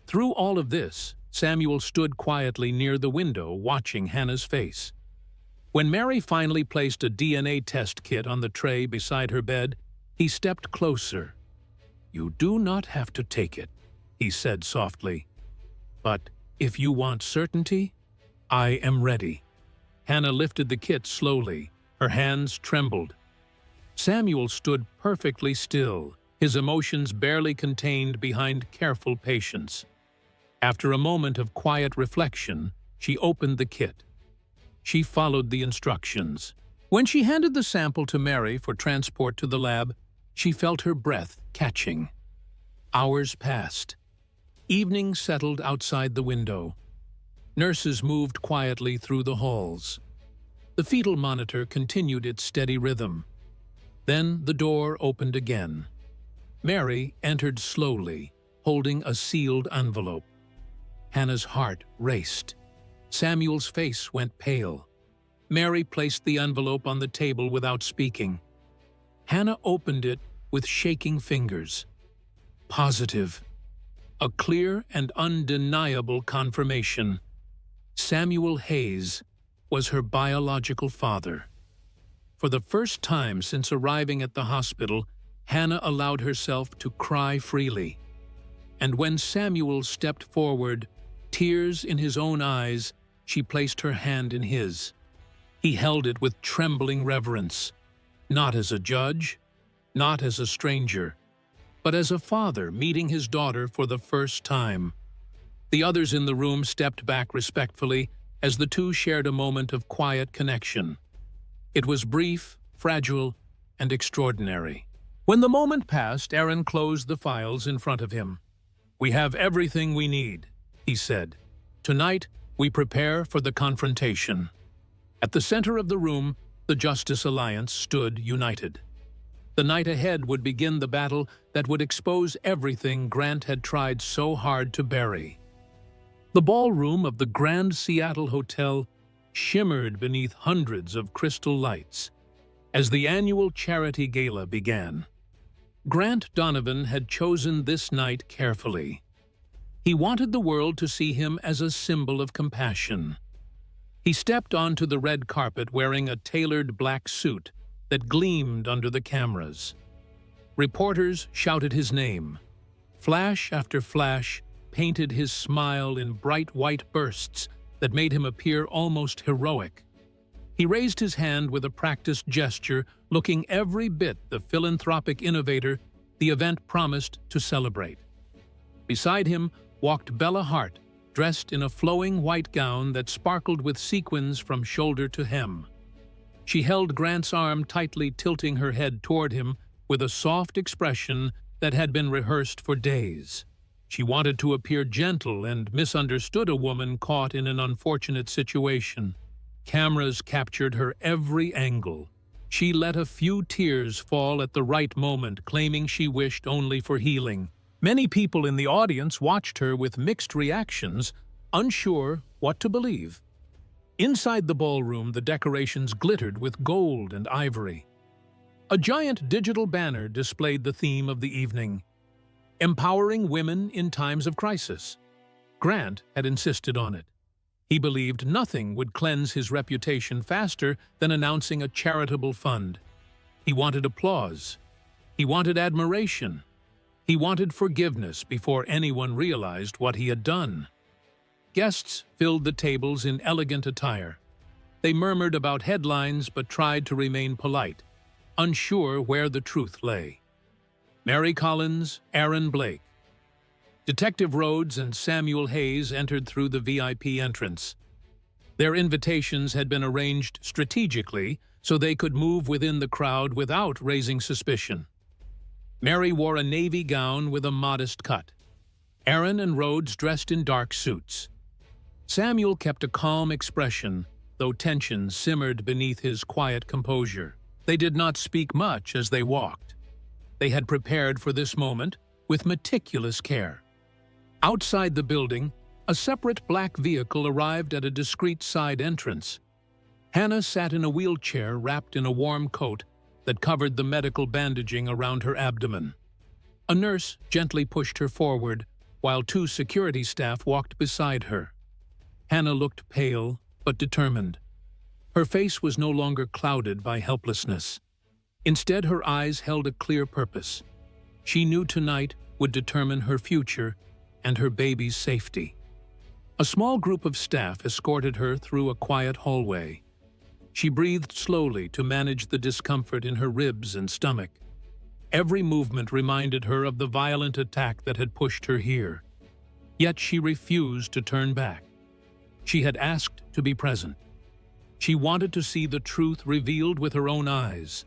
Through all of this, Samuel stood quietly near the window, watching Hannah's face. When Mary finally placed a DNA test kit on the tray beside her bed, he stepped closer. You do not have to take it, he said softly. But if you want certainty, I am ready. Hannah lifted the kit slowly. Her hands trembled. Samuel stood perfectly still, his emotions barely contained behind careful patience. After a moment of quiet reflection, she opened the kit. She followed the instructions. When she handed the sample to Mary for transport to the lab, she felt her breath catching. Hours passed. Evening settled outside the window. Nurses moved quietly through the halls. The fetal monitor continued its steady rhythm. Then the door opened again. Mary entered slowly, holding a sealed envelope. Hannah's heart raced. Samuel's face went pale. Mary placed the envelope on the table without speaking. Hannah opened it with shaking fingers. Positive. A clear and undeniable confirmation. Samuel Hayes was her biological father. For the first time since arriving at the hospital, Hannah allowed herself to cry freely. And when Samuel stepped forward, tears in his own eyes, she placed her hand in his. He held it with trembling reverence, not as a judge, not as a stranger, but as a father meeting his daughter for the first time. The others in the room stepped back respectfully as the two shared a moment of quiet connection. It was brief, fragile, and extraordinary. When the moment passed, Aaron closed the files in front of him. We have everything we need, he said. Tonight, we prepare for the confrontation. At the center of the room, the Justice Alliance stood united. The night ahead would begin the battle that would expose everything Grant had tried so hard to bury. The ballroom of the Grand Seattle Hotel shimmered beneath hundreds of crystal lights as the annual charity gala began. Grant Donovan had chosen this night carefully. He wanted the world to see him as a symbol of compassion. He stepped onto the red carpet wearing a tailored black suit that gleamed under the cameras. Reporters shouted his name. Flash after flash painted his smile in bright white bursts that made him appear almost heroic. He raised his hand with a practiced gesture, looking every bit the philanthropic innovator the event promised to celebrate. Beside him walked Bella Hart, dressed in a flowing white gown that sparkled with sequins from shoulder to hem. She held Grant's arm tightly, tilting her head toward him with a soft expression that had been rehearsed for days. She wanted to appear gentle and misunderstood a woman caught in an unfortunate situation. Cameras captured her every angle. She let a few tears fall at the right moment, claiming she wished only for healing. Many people in the audience watched her with mixed reactions, unsure what to believe. Inside the ballroom, the decorations glittered with gold and ivory. A giant digital banner displayed the theme of the evening: empowering women in times of crisis. Grant had insisted on it. He believed nothing would cleanse his reputation faster than announcing a charitable fund. He wanted applause. He wanted admiration. He wanted forgiveness before anyone realized what he had done. Guests filled the tables in elegant attire. They murmured about headlines but tried to remain polite, unsure where the truth lay. Mary Collins, Aaron Blake. Detective Rhodes and Samuel Hayes entered through the VIP entrance. Their invitations had been arranged strategically so they could move within the crowd without raising suspicion. Mary wore a navy gown with a modest cut. Aaron and Rhodes dressed in dark suits. Samuel kept a calm expression, though tension simmered beneath his quiet composure. They did not speak much as they walked. They had prepared for this moment with meticulous care. Outside the building, a separate black vehicle arrived at a discreet side entrance. Hannah sat in a wheelchair wrapped in a warm coat that covered the medical bandaging around her abdomen. A nurse gently pushed her forward, while two security staff walked beside her. Hannah looked pale but determined. Her face was no longer clouded by helplessness. Instead, her eyes held a clear purpose. She knew tonight would determine her future and her baby's safety. A small group of staff escorted her through a quiet hallway. She breathed slowly to manage the discomfort in her ribs and stomach. Every movement reminded her of the violent attack that had pushed her here. Yet she refused to turn back. She had asked to be present. She wanted to see the truth revealed with her own eyes.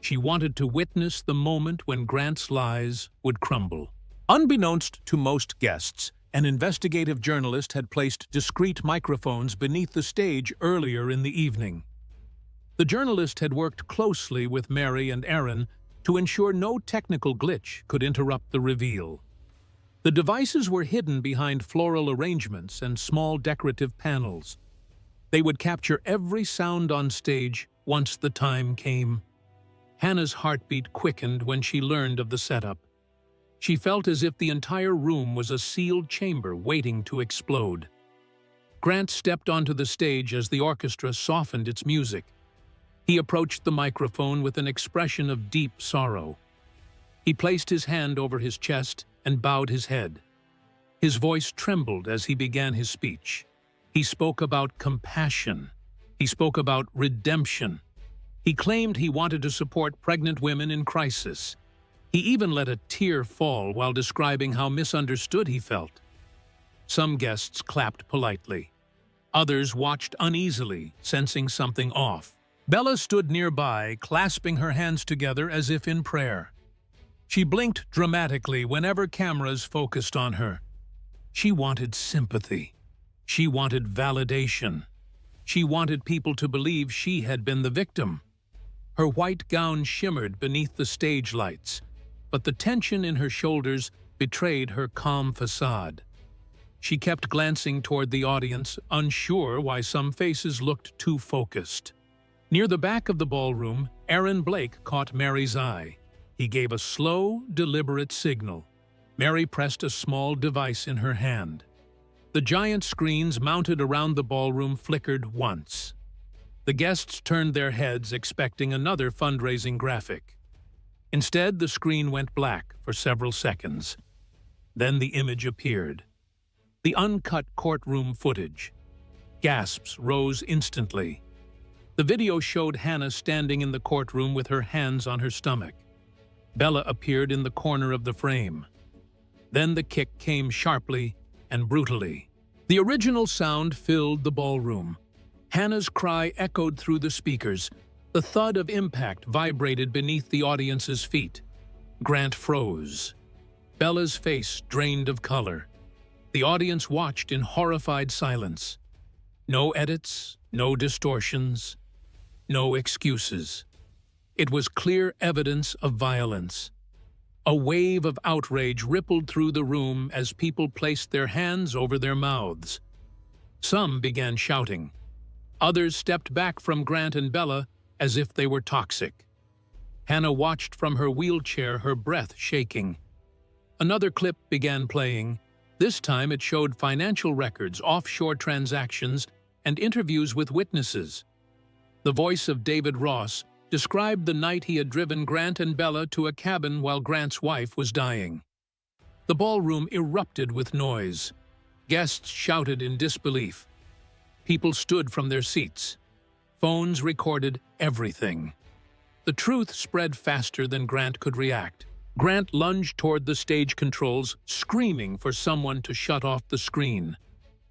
She wanted to witness the moment when Grant's lies would crumble. Unbeknownst to most guests, an investigative journalist had placed discreet microphones beneath the stage earlier in the evening. The journalist had worked closely with Mary and Aaron to ensure no technical glitch could interrupt the reveal. The devices were hidden behind floral arrangements and small decorative panels. They would capture every sound on stage once the time came. Hannah's heartbeat quickened when she learned of the setup. She felt as if the entire room was a sealed chamber waiting to explode. Grant stepped onto the stage as the orchestra softened its music. He approached the microphone with an expression of deep sorrow. He placed his hand over his chest and bowed his head. His voice trembled as he began his speech. He spoke about compassion. He spoke about redemption. He claimed he wanted to support pregnant women in crisis. He even let a tear fall while describing how misunderstood he felt. Some guests clapped politely. Others watched uneasily, sensing something off. Bella stood nearby, clasping her hands together as if in prayer. She blinked dramatically whenever cameras focused on her. She wanted sympathy. She wanted validation. She wanted people to believe she had been the victim. Her white gown shimmered beneath the stage lights, but the tension in her shoulders betrayed her calm facade. She kept glancing toward the audience, unsure why some faces looked too focused. Near the back of the ballroom, Aaron Blake caught Mary's eye. He gave a slow, deliberate signal. Mary pressed a small device in her hand. The giant screens mounted around the ballroom flickered once. The guests turned their heads, expecting another fundraising graphic. Instead, the screen went black for several seconds. Then the image appeared. The uncut courtroom footage. Gasps rose instantly. The video showed Hannah standing in the courtroom with her hands on her stomach. Bella appeared in the corner of the frame. Then the kick came sharply and brutally. The original sound filled the ballroom. Hannah's cry echoed through the speakers, The thud of impact vibrated beneath the audience's feet. Grant froze. Bella's face drained of color. The audience watched in horrified silence. No edits, no distortions, no excuses. It was clear evidence of violence. A wave of outrage rippled through the room as people placed their hands over their mouths. Some began shouting. Others stepped back from Grant and Bella as if they were toxic. Hannah watched from her wheelchair, her breath shaking. Another clip began playing. This time it showed financial records, offshore transactions, and interviews with witnesses. The voice of David Ross described the night he had driven Grant and Bella to a cabin while Grant's wife was dying. The ballroom erupted with noise. Guests shouted in disbelief. People stood from their seats. Phones recorded everything. The truth spread faster than Grant could react. Grant lunged toward the stage controls, screaming for someone to shut off the screen.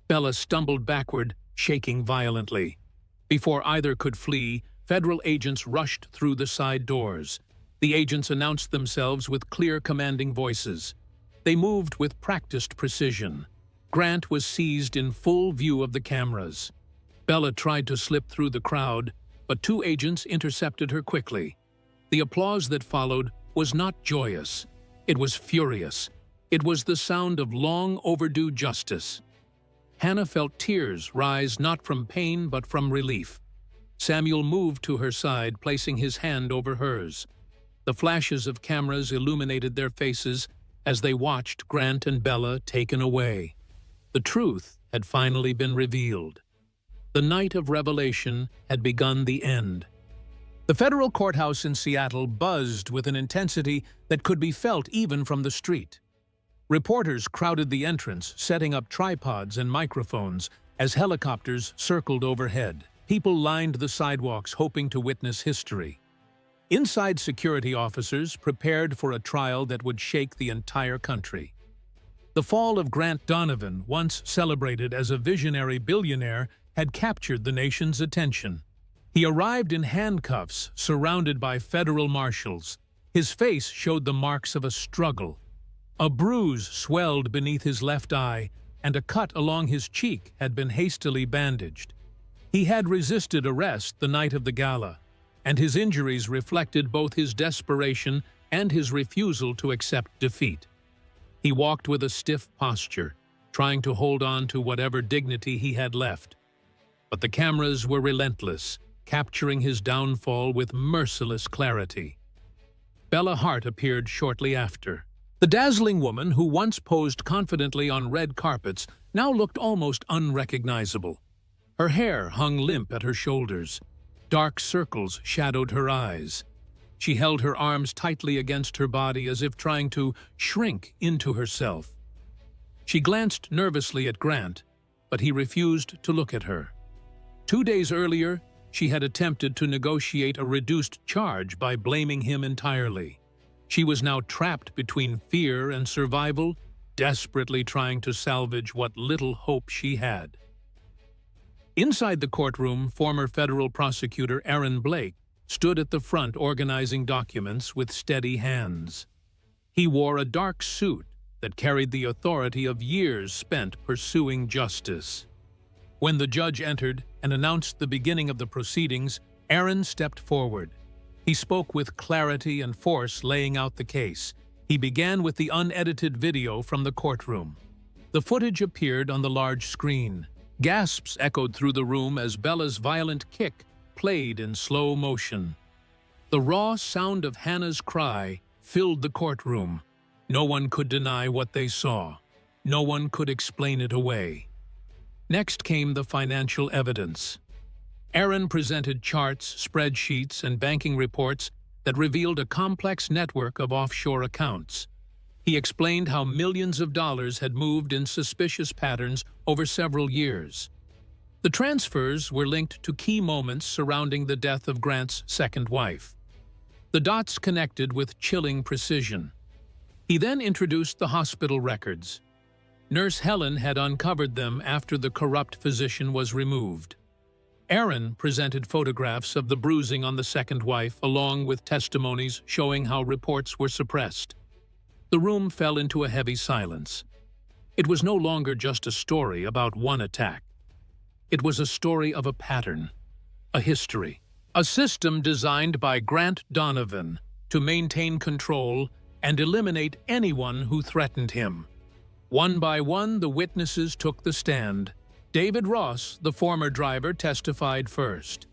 Bella stumbled backward, shaking violently. Before either could flee, federal agents rushed through the side doors. The agents announced themselves with clear, commanding voices. They moved with practiced precision. Grant was seized in full view of the cameras. Bella tried to slip through the crowd, but two agents intercepted her quickly. The applause that followed was not joyous. It was furious. It was the sound of long overdue justice. Hannah felt tears rise not from pain but from relief. Samuel moved to her side, placing his hand over hers. The flashes of cameras illuminated their faces as they watched Grant and Bella taken away. The truth had finally been revealed. The night of revelation had begun the end. The federal courthouse in Seattle buzzed with an intensity that could be felt even from the street. Reporters crowded the entrance, setting up tripods and microphones as helicopters circled overhead. People lined the sidewalks hoping to witness history. Inside, security officers prepared for a trial that would shake the entire country. The fall of Grant Donovan, once celebrated as a visionary billionaire, had captured the nation's attention. He arrived in handcuffs, surrounded by federal marshals. His face showed the marks of a struggle. A bruise swelled beneath his left eye, and a cut along his cheek had been hastily bandaged. He had resisted arrest the night of the gala, and his injuries reflected both his desperation and his refusal to accept defeat. He walked with a stiff posture, trying to hold on to whatever dignity he had left. But the cameras were relentless, capturing his downfall with merciless clarity. Bella Hart appeared shortly after. The dazzling woman who once posed confidently on red carpets now looked almost unrecognizable. Her hair hung limp at her shoulders. Dark circles shadowed her eyes. She held her arms tightly against her body as if trying to shrink into herself. She glanced nervously at Grant, but he refused to look at her. 2 days earlier, she had attempted to negotiate a reduced charge by blaming him entirely. She was now trapped between fear and survival, desperately trying to salvage what little hope she had. Inside the courtroom, former federal prosecutor Aaron Blake stood at the front organizing documents with steady hands. He wore a dark suit that carried the authority of years spent pursuing justice. When the judge entered and announced the beginning of the proceedings, Aaron stepped forward. He spoke with clarity and force, laying out the case. He began with the unedited video from the courtroom. The footage appeared on the large screen. Gasps echoed through the room as Bella's violent kick played in slow motion. The raw sound of Hannah's cry filled the courtroom. No one could deny what they saw. No one could explain it away. Next came the financial evidence. Aaron presented charts, spreadsheets, and banking reports that revealed a complex network of offshore accounts. He explained how millions of dollars had moved in suspicious patterns over several years. The transfers were linked to key moments surrounding the death of Grant's second wife. The dots connected with chilling precision. He then introduced the hospital records. Nurse Helen had uncovered them after the corrupt physician was removed. Aaron presented photographs of the bruising on the second wife, along with testimonies showing how reports were suppressed. The room fell into a heavy silence. It was no longer just a story about one attack. It was a story of a pattern, a history, a system designed by Grant Donovan to maintain control and eliminate anyone who threatened him. One by one, the witnesses took the stand. David Ross, the former driver, testified first.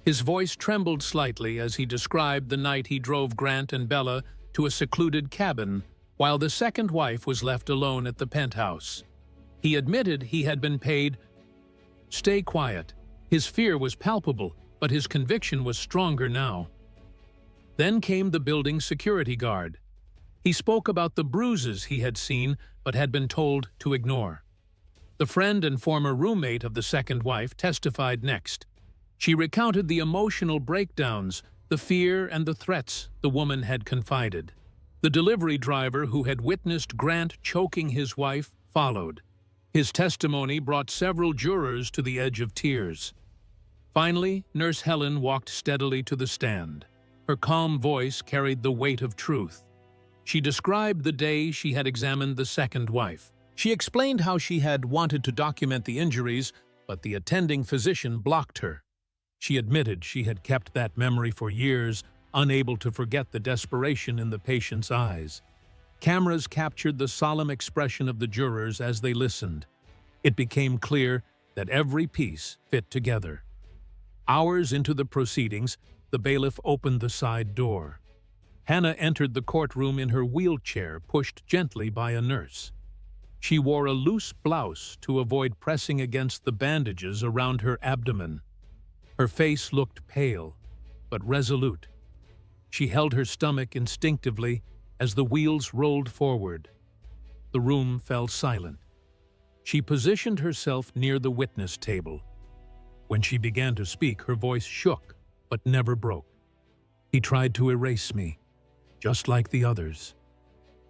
His voice trembled slightly as he described the night he drove Grant and Bella to a secluded cabin while the second wife was left alone at the penthouse. He admitted he had been paid. Stay quiet. His fear was palpable, but his conviction was stronger now. Then came the building security guard. He spoke about the bruises he had seen but had been told to ignore. The friend and former roommate of the second wife testified next. She recounted the emotional breakdowns, the fear and the threats the woman had confided. The delivery driver who had witnessed Grant choking his wife followed. His testimony brought several jurors to the edge of tears. Finally, Nurse Helen walked steadily to the stand. Her calm voice carried the weight of truth. She described the day she had examined the second wife. She explained how she had wanted to document the injuries, but the attending physician blocked her. She admitted she had kept that memory for years, unable to forget the desperation in the patient's eyes. Cameras captured the solemn expression of the jurors as they listened. It became clear that every piece fit together. Hours into the proceedings, the bailiff opened the side door. Hannah entered the courtroom in her wheelchair, pushed gently by a nurse. She wore a loose blouse to avoid pressing against the bandages around her abdomen. Her face looked pale, but resolute. She held her stomach instinctively as the wheels rolled forward. The room fell silent. She positioned herself near the witness table. When she began to speak, her voice shook, but never broke. He tried to erase me, just like the others.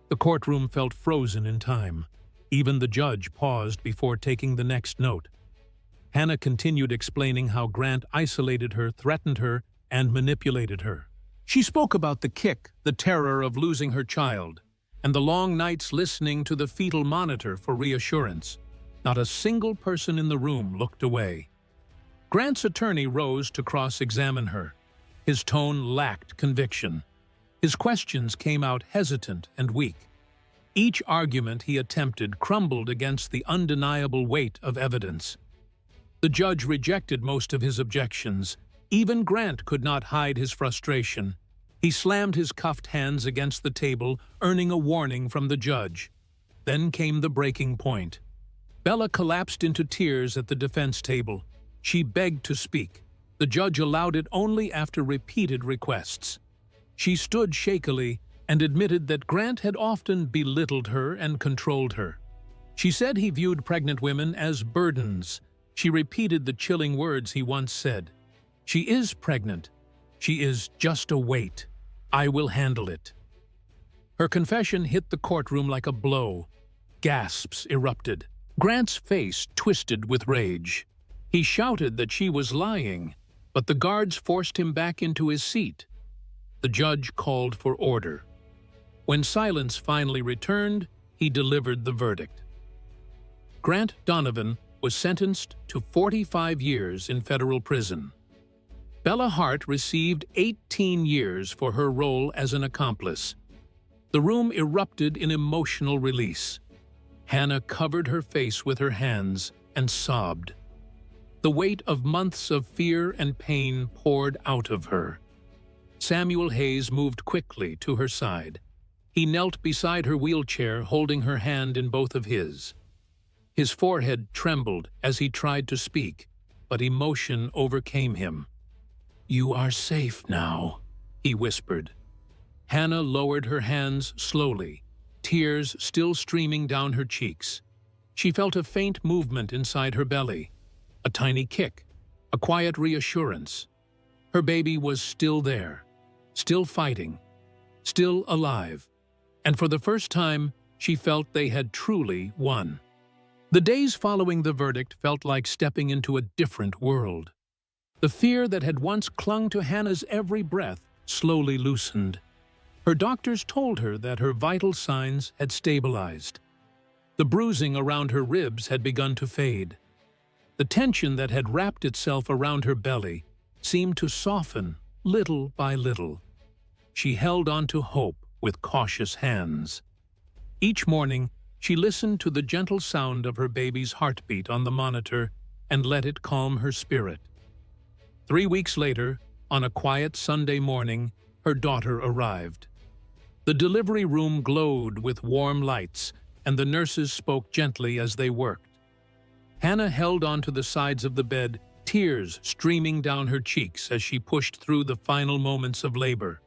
The courtroom felt frozen in time. Even the judge paused before taking the next note. Hannah continued explaining how Grant isolated her, threatened her, and manipulated her. She spoke about the kick, the terror of losing her child, and the long nights listening to the fetal monitor for reassurance. Not a single person in the room looked away. Grant's attorney rose to cross-examine her. His tone lacked conviction. His questions came out hesitant and weak. Each argument he attempted crumbled against the undeniable weight of evidence. The judge rejected most of his objections. Even Grant could not hide his frustration. He slammed his cuffed hands against the table, earning a warning from the judge. Then came the breaking point. Bella collapsed into tears at the defense table. She begged to speak. The judge allowed it only after repeated requests. She stood shakily and admitted that Grant had often belittled her and controlled her. She said he viewed pregnant women as burdens. She repeated the chilling words he once said. "She is pregnant. She is just a weight. I will handle it." Her confession hit the courtroom like a blow. Gasps erupted. Grant's face twisted with rage. He shouted that she was lying, but the guards forced him back into his seat. The judge called for order. When silence finally returned, he delivered the verdict. Grant Donovan was sentenced to 45 years in federal prison. Bella Hart received 18 years for her role as an accomplice. The room erupted in emotional release. Hannah covered her face with her hands and sobbed. The weight of months of fear and pain poured out of her. Samuel Hayes moved quickly to her side. He knelt beside her wheelchair, holding her hand in both of his. His forehead trembled as he tried to speak, but emotion overcame him. "You are safe now," he whispered. Hannah lowered her hands slowly, tears still streaming down her cheeks. She felt a faint movement inside her belly, a tiny kick, a quiet reassurance. Her baby was still there, still fighting, still alive, and for the first time, she felt they had truly won. The days following the verdict felt like stepping into a different world. The fear that had once clung to Hannah's every breath slowly loosened. Her doctors told her that her vital signs had stabilized. The bruising around her ribs had begun to fade. The tension that had wrapped itself around her belly seemed to soften little by little. She held on to hope with cautious hands. Each morning, she listened to the gentle sound of her baby's heartbeat on the monitor and let it calm her spirit. 3 weeks later, on a quiet Sunday morning, her daughter arrived. The delivery room glowed with warm lights, and the nurses spoke gently as they worked. Hannah held onto the sides of the bed, tears streaming down her cheeks as she pushed through the final moments of labor.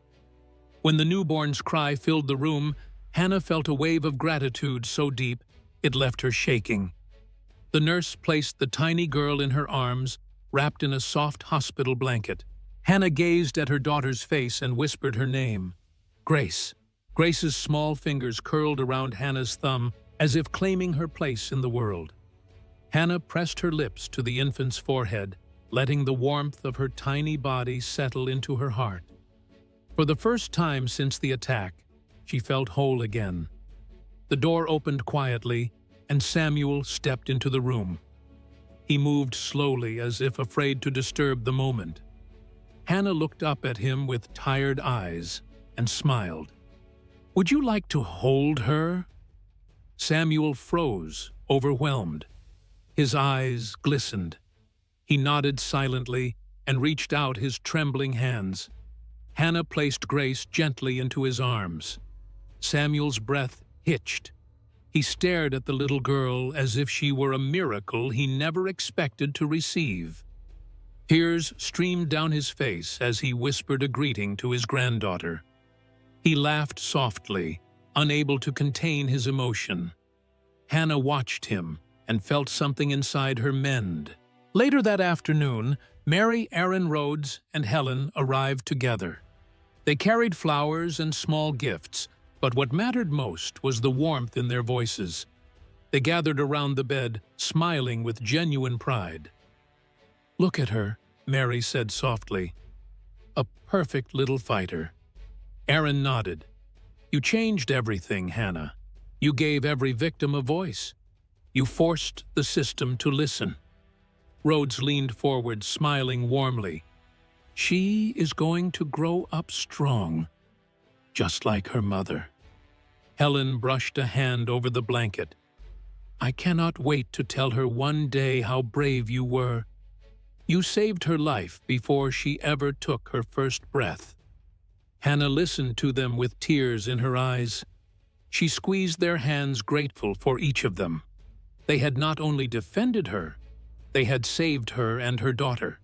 When the newborn's cry filled the room, Hannah felt a wave of gratitude so deep it left her shaking. The nurse placed the tiny girl in her arms, wrapped in a soft hospital blanket. Hannah gazed at her daughter's face and whispered her name, Grace. Grace's small fingers curled around Hannah's thumb as if claiming her place in the world. Hannah pressed her lips to the infant's forehead, letting the warmth of her tiny body settle into her heart. For the first time since the attack, she felt whole again. The door opened quietly, and Samuel stepped into the room. He moved slowly as if afraid to disturb the moment. Hannah looked up at him with tired eyes and smiled. "Would you like to hold her?" Samuel froze, overwhelmed. His eyes glistened. He nodded silently and reached out his trembling hands. Hannah placed Grace gently into his arms. Samuel's breath hitched. He stared at the little girl as if she were a miracle he never expected to receive. Tears streamed down his face as he whispered a greeting to his granddaughter. He laughed softly, unable to contain his emotion. Hannah watched him and felt something inside her mend. Later that afternoon, Mary, Aaron Rhodes, and Helen arrived together. They carried flowers and small gifts, but what mattered most was the warmth in their voices. They gathered around the bed, smiling with genuine pride. "Look at her," Mary said softly. "A perfect little fighter." Aaron nodded. "You changed everything, Hannah. You gave every victim a voice. You forced the system to listen." Rhodes leaned forward, smiling warmly. "She is going to grow up strong, just like her mother." Helen brushed a hand over the blanket. "I cannot wait to tell her one day how brave you were. You saved her life before she ever took her first breath." Hannah listened to them with tears in her eyes. She squeezed their hands, grateful for each of them. They had not only defended her, they had saved her and her daughter.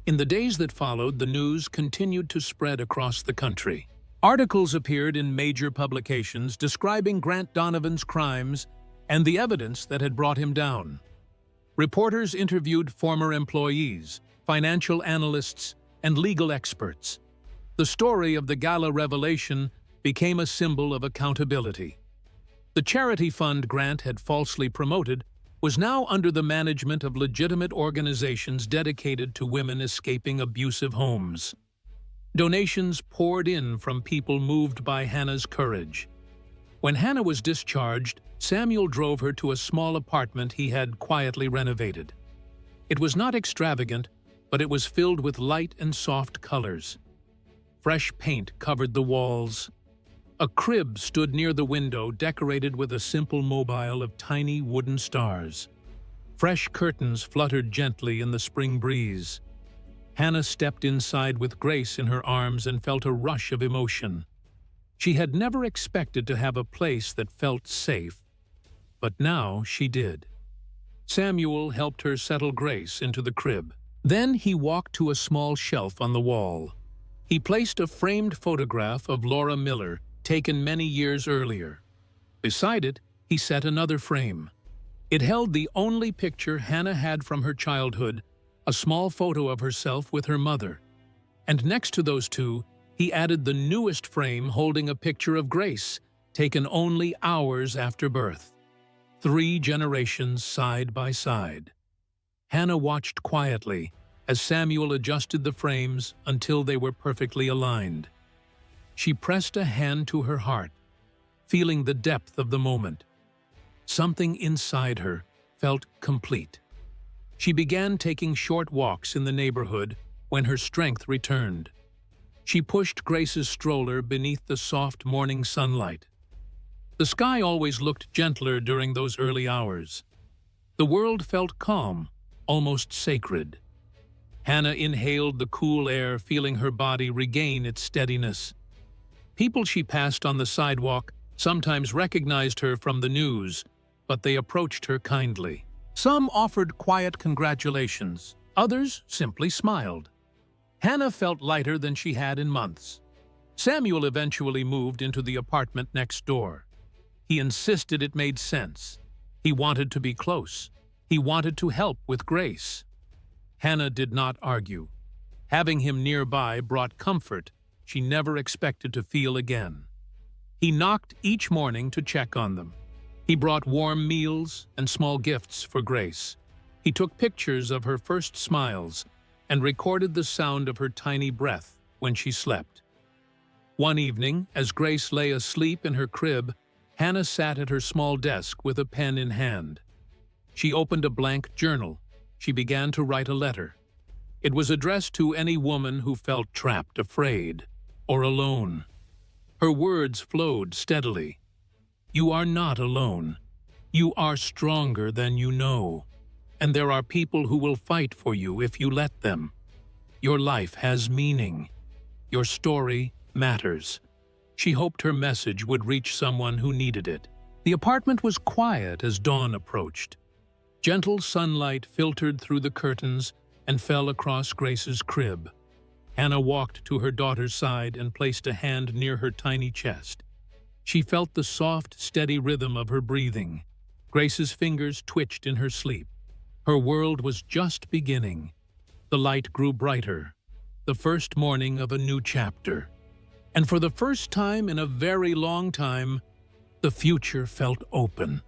In the days that followed, the news continued to spread across the country. Articles appeared in major publications describing Grant Donovan's crimes and the evidence that had brought him down. Reporters interviewed former employees, financial analysts, and legal experts. The story of the gala revelation became a symbol of accountability. The charity fund Grant had falsely promoted was now under the management of legitimate organizations dedicated to women escaping abusive homes. Donations poured in from people moved by Hannah's courage. When Hannah was discharged, Samuel drove her to a small apartment he had quietly renovated. It was not extravagant, but it was filled with light and soft colors. Fresh paint covered the walls. A crib stood near the window, decorated with a simple mobile of tiny wooden stars. Fresh curtains fluttered gently in the spring breeze. Hannah stepped inside with Grace in her arms and felt a rush of emotion. She had never expected to have a place that felt safe, but now she did. Samuel helped her settle Grace into the crib. Then he walked to a small shelf on the wall. He placed a framed photograph of Laura Miller, taken many years earlier. Beside it, he set another frame. It held the only picture Hannah had from her childhood, a small photo of herself with her mother. And next to those two, he added the newest frame holding a picture of Grace, taken only hours after birth. 3 generations side by side. Hannah watched quietly as Samuel adjusted the frames until they were perfectly aligned. She pressed a hand to her heart, feeling the depth of the moment. Something inside her felt complete. She began taking short walks in the neighborhood when her strength returned. She pushed Grace's stroller beneath the soft morning sunlight. The sky always looked gentler during those early hours. The world felt calm, almost sacred. Hannah inhaled the cool air, feeling her body regain its steadiness. People she passed on the sidewalk sometimes recognized her from the news, but they approached her kindly. Some offered quiet congratulations, others simply smiled. Hannah felt lighter than she had in months. Samuel eventually moved into the apartment next door. He insisted it made sense. He wanted to be close. He wanted to help with Grace. Hannah did not argue. Having him nearby brought comfort she never expected to feel again. He knocked each morning to check on them. He brought warm meals and small gifts for Grace. He took pictures of her first smiles and recorded the sound of her tiny breath when she slept. One evening, as Grace lay asleep in her crib, Hannah sat at her small desk with a pen in hand. She opened a blank journal. She began to write a letter. It was addressed to any woman who felt trapped, afraid, or alone. Her words flowed steadily. You are not alone. You are stronger than you know. And there are people who will fight for you if you let them. Your life has meaning. Your story matters. She hoped her message would reach someone who needed it. The apartment was quiet as dawn approached. Gentle sunlight filtered through the curtains and fell across Grace's crib. Hannah walked to her daughter's side and placed a hand near her tiny chest. She felt the soft, steady rhythm of her breathing. Grace's fingers twitched in her sleep. Her world was just beginning. The light grew brighter, the first morning of a new chapter. And for the first time in a very long time, the future felt open.